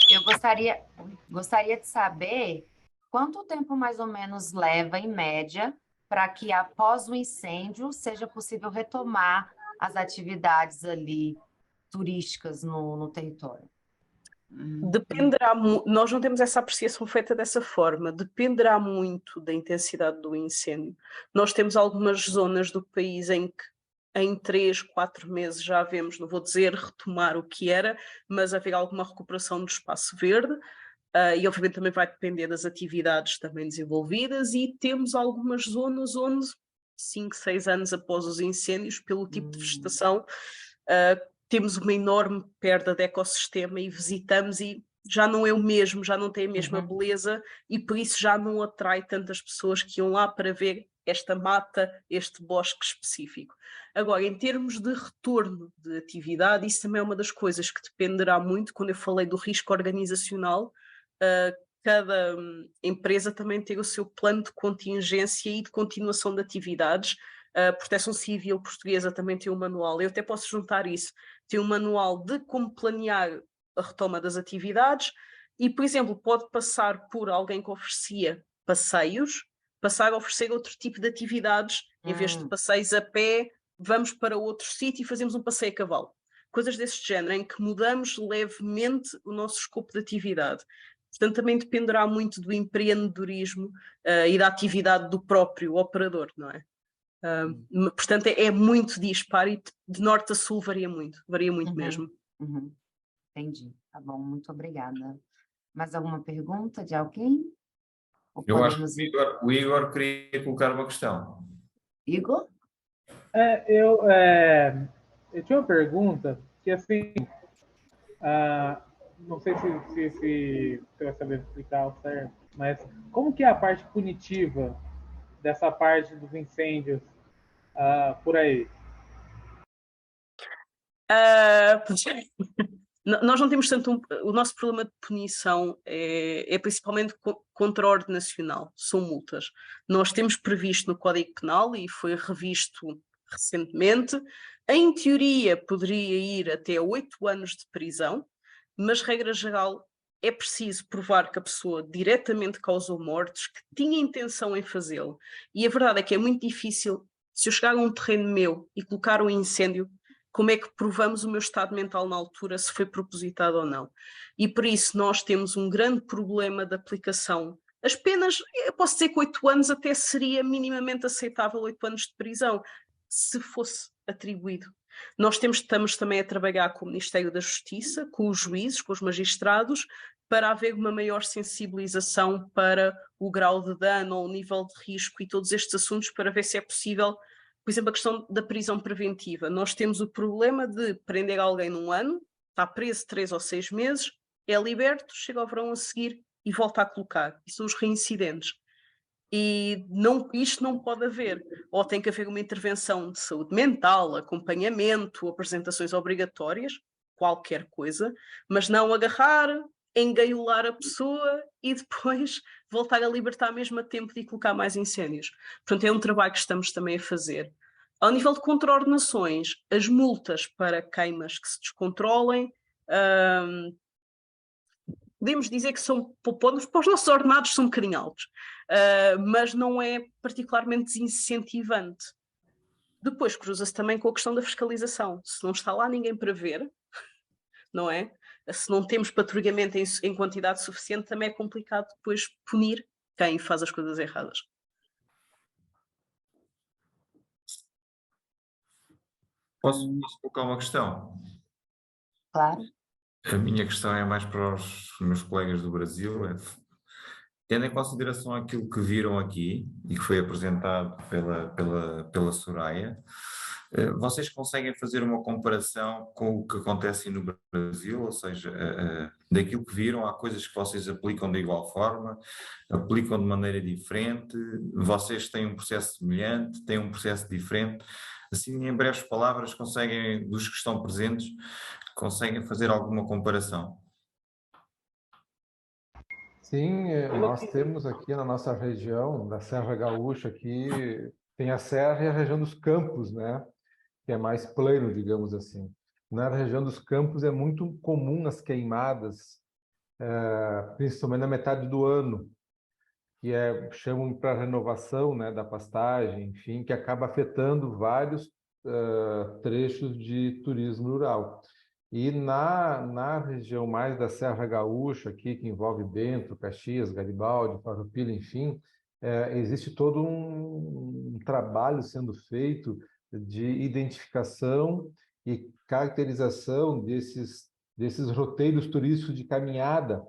Eu gostaria de saber quanto tempo mais ou menos leva, em média, para que após o incêndio seja possível retomar as atividades ali turísticas no território. Dependerá, nós não temos essa apreciação feita dessa forma, dependerá muito da intensidade do incêndio. Nós temos algumas zonas do país em que em 3, 4 meses já vemos, não vou dizer retomar o que era, mas haver alguma recuperação do espaço verde, e obviamente também vai depender das atividades também desenvolvidas, e temos algumas zonas onde 5, 6 anos após os incêndios, pelo tipo de vegetação, temos uma enorme perda de ecossistema e visitamos e já não é o mesmo, já não tem a mesma beleza e por isso já não atrai tantas pessoas que iam lá para ver esta mata, este bosque específico. Agora, em termos de retorno de atividade, isso também é uma das coisas que dependerá muito, quando eu falei do risco organizacional, cada empresa também tem o seu plano de contingência e de continuação de atividades. A Proteção Civil Portuguesa também tem um manual, eu até posso juntar isso, tem um manual de como planear a retoma das atividades e, por exemplo, pode passar por alguém que oferecia passeios, passar a oferecer outro tipo de atividades, em vez de passeios a pé, vamos para outro sítio e fazemos um passeio a cavalo. Coisas desse género, em que mudamos levemente o nosso escopo de atividade. Portanto, também dependerá muito do empreendedorismo e da atividade do próprio operador, não é? Portanto, é muito disparo e de norte a sul varia muito mesmo. Entendi, tá bom, muito obrigada. Mais alguma pergunta de alguém? Eu acho que o Igor queria colocar uma questão. Igor? Eu tinha uma pergunta que, assim, não sei se você vai saber explicar ao certo, mas como que é a parte punitiva dessa parte dos incêndios por aí? Nós não temos tanto o nosso problema de punição é principalmente contra a ordem nacional, são multas. Nós temos previsto no Código Penal e foi revisto recentemente, em teoria poderia ir até 8 anos de prisão, mas regra geral é preciso provar que a pessoa diretamente causou mortes, que tinha intenção em fazê-lo. E a verdade é que é muito difícil, se eu chegar a um terreno meu e colocar um incêndio, como é que provamos o meu estado mental na altura, se foi propositado ou não. E por isso nós temos um grande problema de aplicação. As penas, eu posso dizer que 8 anos até seria minimamente aceitável, 8 anos de prisão, se fosse atribuído. Nós estamos também a trabalhar com o Ministério da Justiça, com os juízes, com os magistrados, para haver uma maior sensibilização para o grau de dano ou o nível de risco e todos estes assuntos, para ver se é possível. Por exemplo, a questão da prisão preventiva. Nós temos o problema de prender alguém num ano, está preso 3 ou 6 meses, é liberto, chega ao verão a seguir e volta a colocar. E são os reincidentes. E isto não pode haver. Ou tem que haver uma intervenção de saúde mental, acompanhamento, apresentações obrigatórias, qualquer coisa, mas não agarrar, engaiolar a pessoa e depois voltar a libertar mesmo a tempo de colocar mais incêndios. Portanto, é um trabalho que estamos também a fazer. Ao nível de contraordenações, as multas para queimas que se descontrolem, podemos dizer que são, para os nossos ordenados são um bocadinho altos, mas não é particularmente desincentivante. Depois cruza-se também com a questão da fiscalização. Se não está lá ninguém para ver, não é? Se não temos patrulhamento em quantidade suficiente, também é complicado depois punir quem faz as coisas erradas. Posso colocar uma questão? Claro. A minha questão é mais para os meus colegas do Brasil. Tendo em consideração aquilo que viram aqui e que foi apresentado pela Soraya, vocês conseguem fazer uma comparação com o que acontece no Brasil? Ou seja, daquilo que viram, há coisas que vocês aplicam de igual forma, aplicam de maneira diferente, vocês têm um processo semelhante, têm um processo diferente? Assim, em breves palavras, conseguem, dos que estão presentes, conseguem fazer alguma comparação? Sim, nós temos aqui na nossa região, da Serra Gaúcha, aqui tem a Serra e a região dos Campos, né? Que é mais plano, digamos assim. Na região dos Campos é muito comum as queimadas, principalmente na metade do ano, que chamam para renovação, né, da pastagem, enfim, que acaba afetando vários trechos de turismo rural. E na região mais da Serra Gaúcha, aqui, que envolve Bento, Caxias, Garibaldi, Farroupilha, enfim, existe todo um trabalho sendo feito de identificação e caracterização desses roteiros turísticos de caminhada.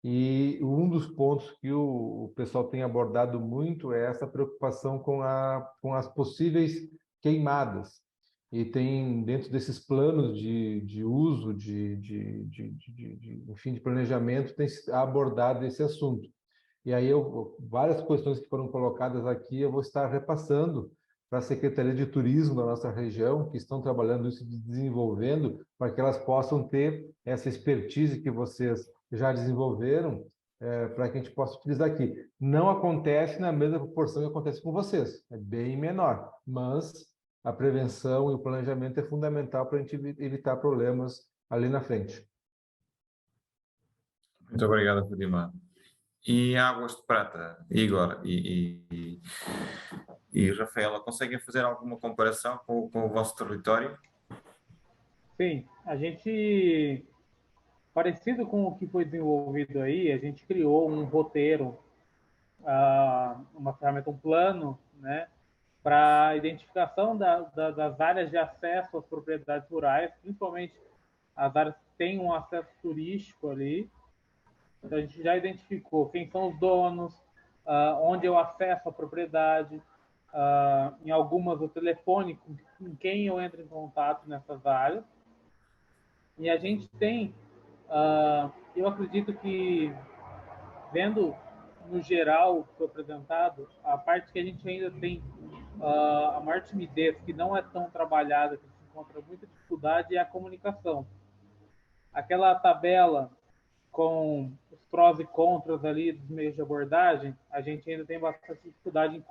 E um dos pontos que o pessoal tem abordado muito é essa preocupação com as possíveis queimadas. E tem, dentro desses planos de uso, enfim, de planejamento, tem abordado esse assunto. E aí, várias questões que foram colocadas aqui, eu vou estar repassando para a Secretaria de Turismo da nossa região, que estão trabalhando isso, desenvolvendo, para que elas possam ter essa expertise que vocês já desenvolveram, para que a gente possa utilizar aqui. Não acontece na mesma proporção que acontece com vocês, é bem menor, mas a prevenção e o planejamento é fundamental para a gente evitar problemas ali na frente. Muito obrigado, Fadimar. E Águas de Prata, Igor e Rafaela, conseguem fazer alguma comparação com o vosso território? Sim, a gente, parecido com o que foi desenvolvido aí, a gente criou um roteiro, uma ferramenta, um plano, né, para a identificação das áreas de acesso às propriedades rurais, principalmente as áreas que têm um acesso turístico ali. Então, a gente já identificou quem são os donos, onde eu acesso a propriedade, em algumas o telefone, com quem eu entro em contato nessas áreas. E a gente tem, eu acredito que, vendo no geral o que foi apresentado, a parte que a gente ainda tem a maior timidez, que não é tão trabalhada, que se encontra muita dificuldade, é a comunicação. Aquela tabela com os prós e contras ali dos meios de abordagem, a gente ainda tem bastante dificuldade em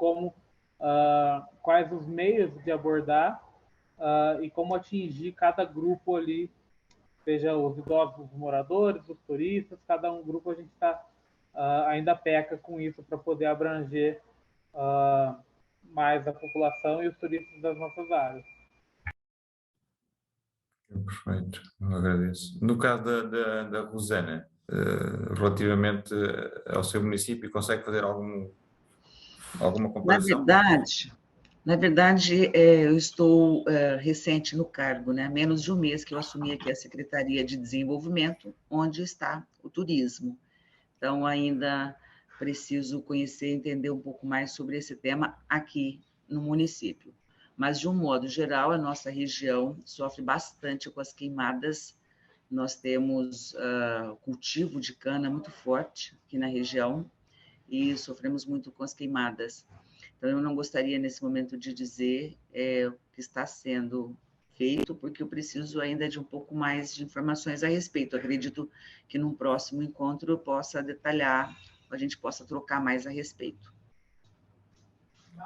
quais os meios de abordar e como atingir cada grupo ali, seja os idosos, os moradores, os turistas, cada grupo a gente ainda peca com isso para poder abranger mais a população e os turistas das nossas áreas. Perfeito, eu agradeço. No caso da Rosana, relativamente ao seu município, consegue fazer alguma comparação? Na verdade, eu estou recente no cargo, né? Menos de um mês que eu assumi aqui a Secretaria de Desenvolvimento, onde está o turismo. Então, ainda preciso conhecer e entender um pouco mais sobre esse tema aqui no município. Mas, de um modo geral, a nossa região sofre bastante com as queimadas. Nós temos cultivo de cana muito forte aqui na região e sofremos muito com as queimadas. Então, eu não gostaria, nesse momento, de dizer o que está sendo feito, porque eu preciso ainda de um pouco mais de informações a respeito. Acredito que num próximo encontro eu possa detalhar, a gente possa trocar mais a respeito.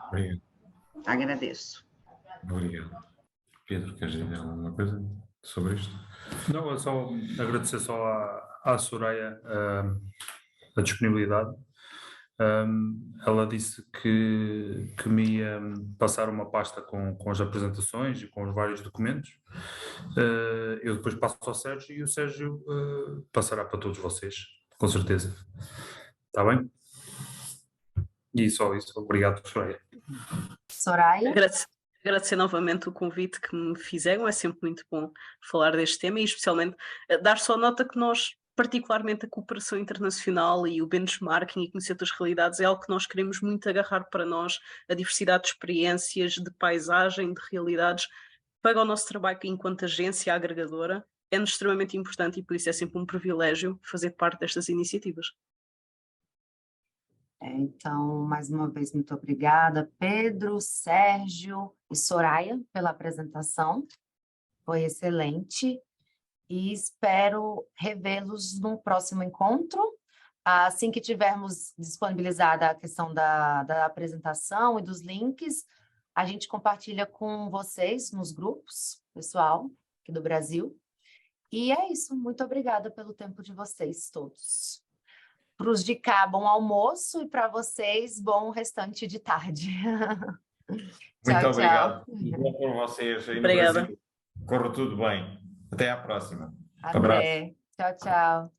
Obrigado. Agradeço. Obrigado. Pedro, queres dizer alguma coisa sobre isto? Não, é só agradecer só à Soraya a disponibilidade. Ela disse que me ia passar uma pasta com as apresentações e com os vários documentos. Eu depois passo ao Sérgio e o Sérgio passará para todos vocês, com certeza. Está bem? E só isso. Obrigado, Soraya. Soraya? Agradecer novamente o convite que me fizeram, é sempre muito bom falar deste tema e especialmente dar só nota que nós, particularmente a cooperação internacional e o benchmarking e conhecer das realidades é algo que nós queremos muito agarrar para nós, a diversidade de experiências, de paisagem, de realidades, para o nosso trabalho enquanto agência agregadora, é-nos extremamente importante e por isso é sempre um privilégio fazer parte destas iniciativas. Então, mais uma vez, muito obrigada, Pedro, Sérgio e Soraya, pela apresentação. Foi excelente e espero revê-los no próximo encontro. Assim que tivermos disponibilizada a questão da apresentação e dos links, a gente compartilha com vocês nos grupos, pessoal, aqui do Brasil. E é isso, muito obrigada pelo tempo de vocês todos. Para os de cá, bom almoço, e para vocês, bom restante de tarde. Muito Tchau, obrigado. tchau. Bom por vocês aí no Obrigada. Brasil. Corra tudo bem. Até à próxima. Até. Abraço. Tchau, tchau.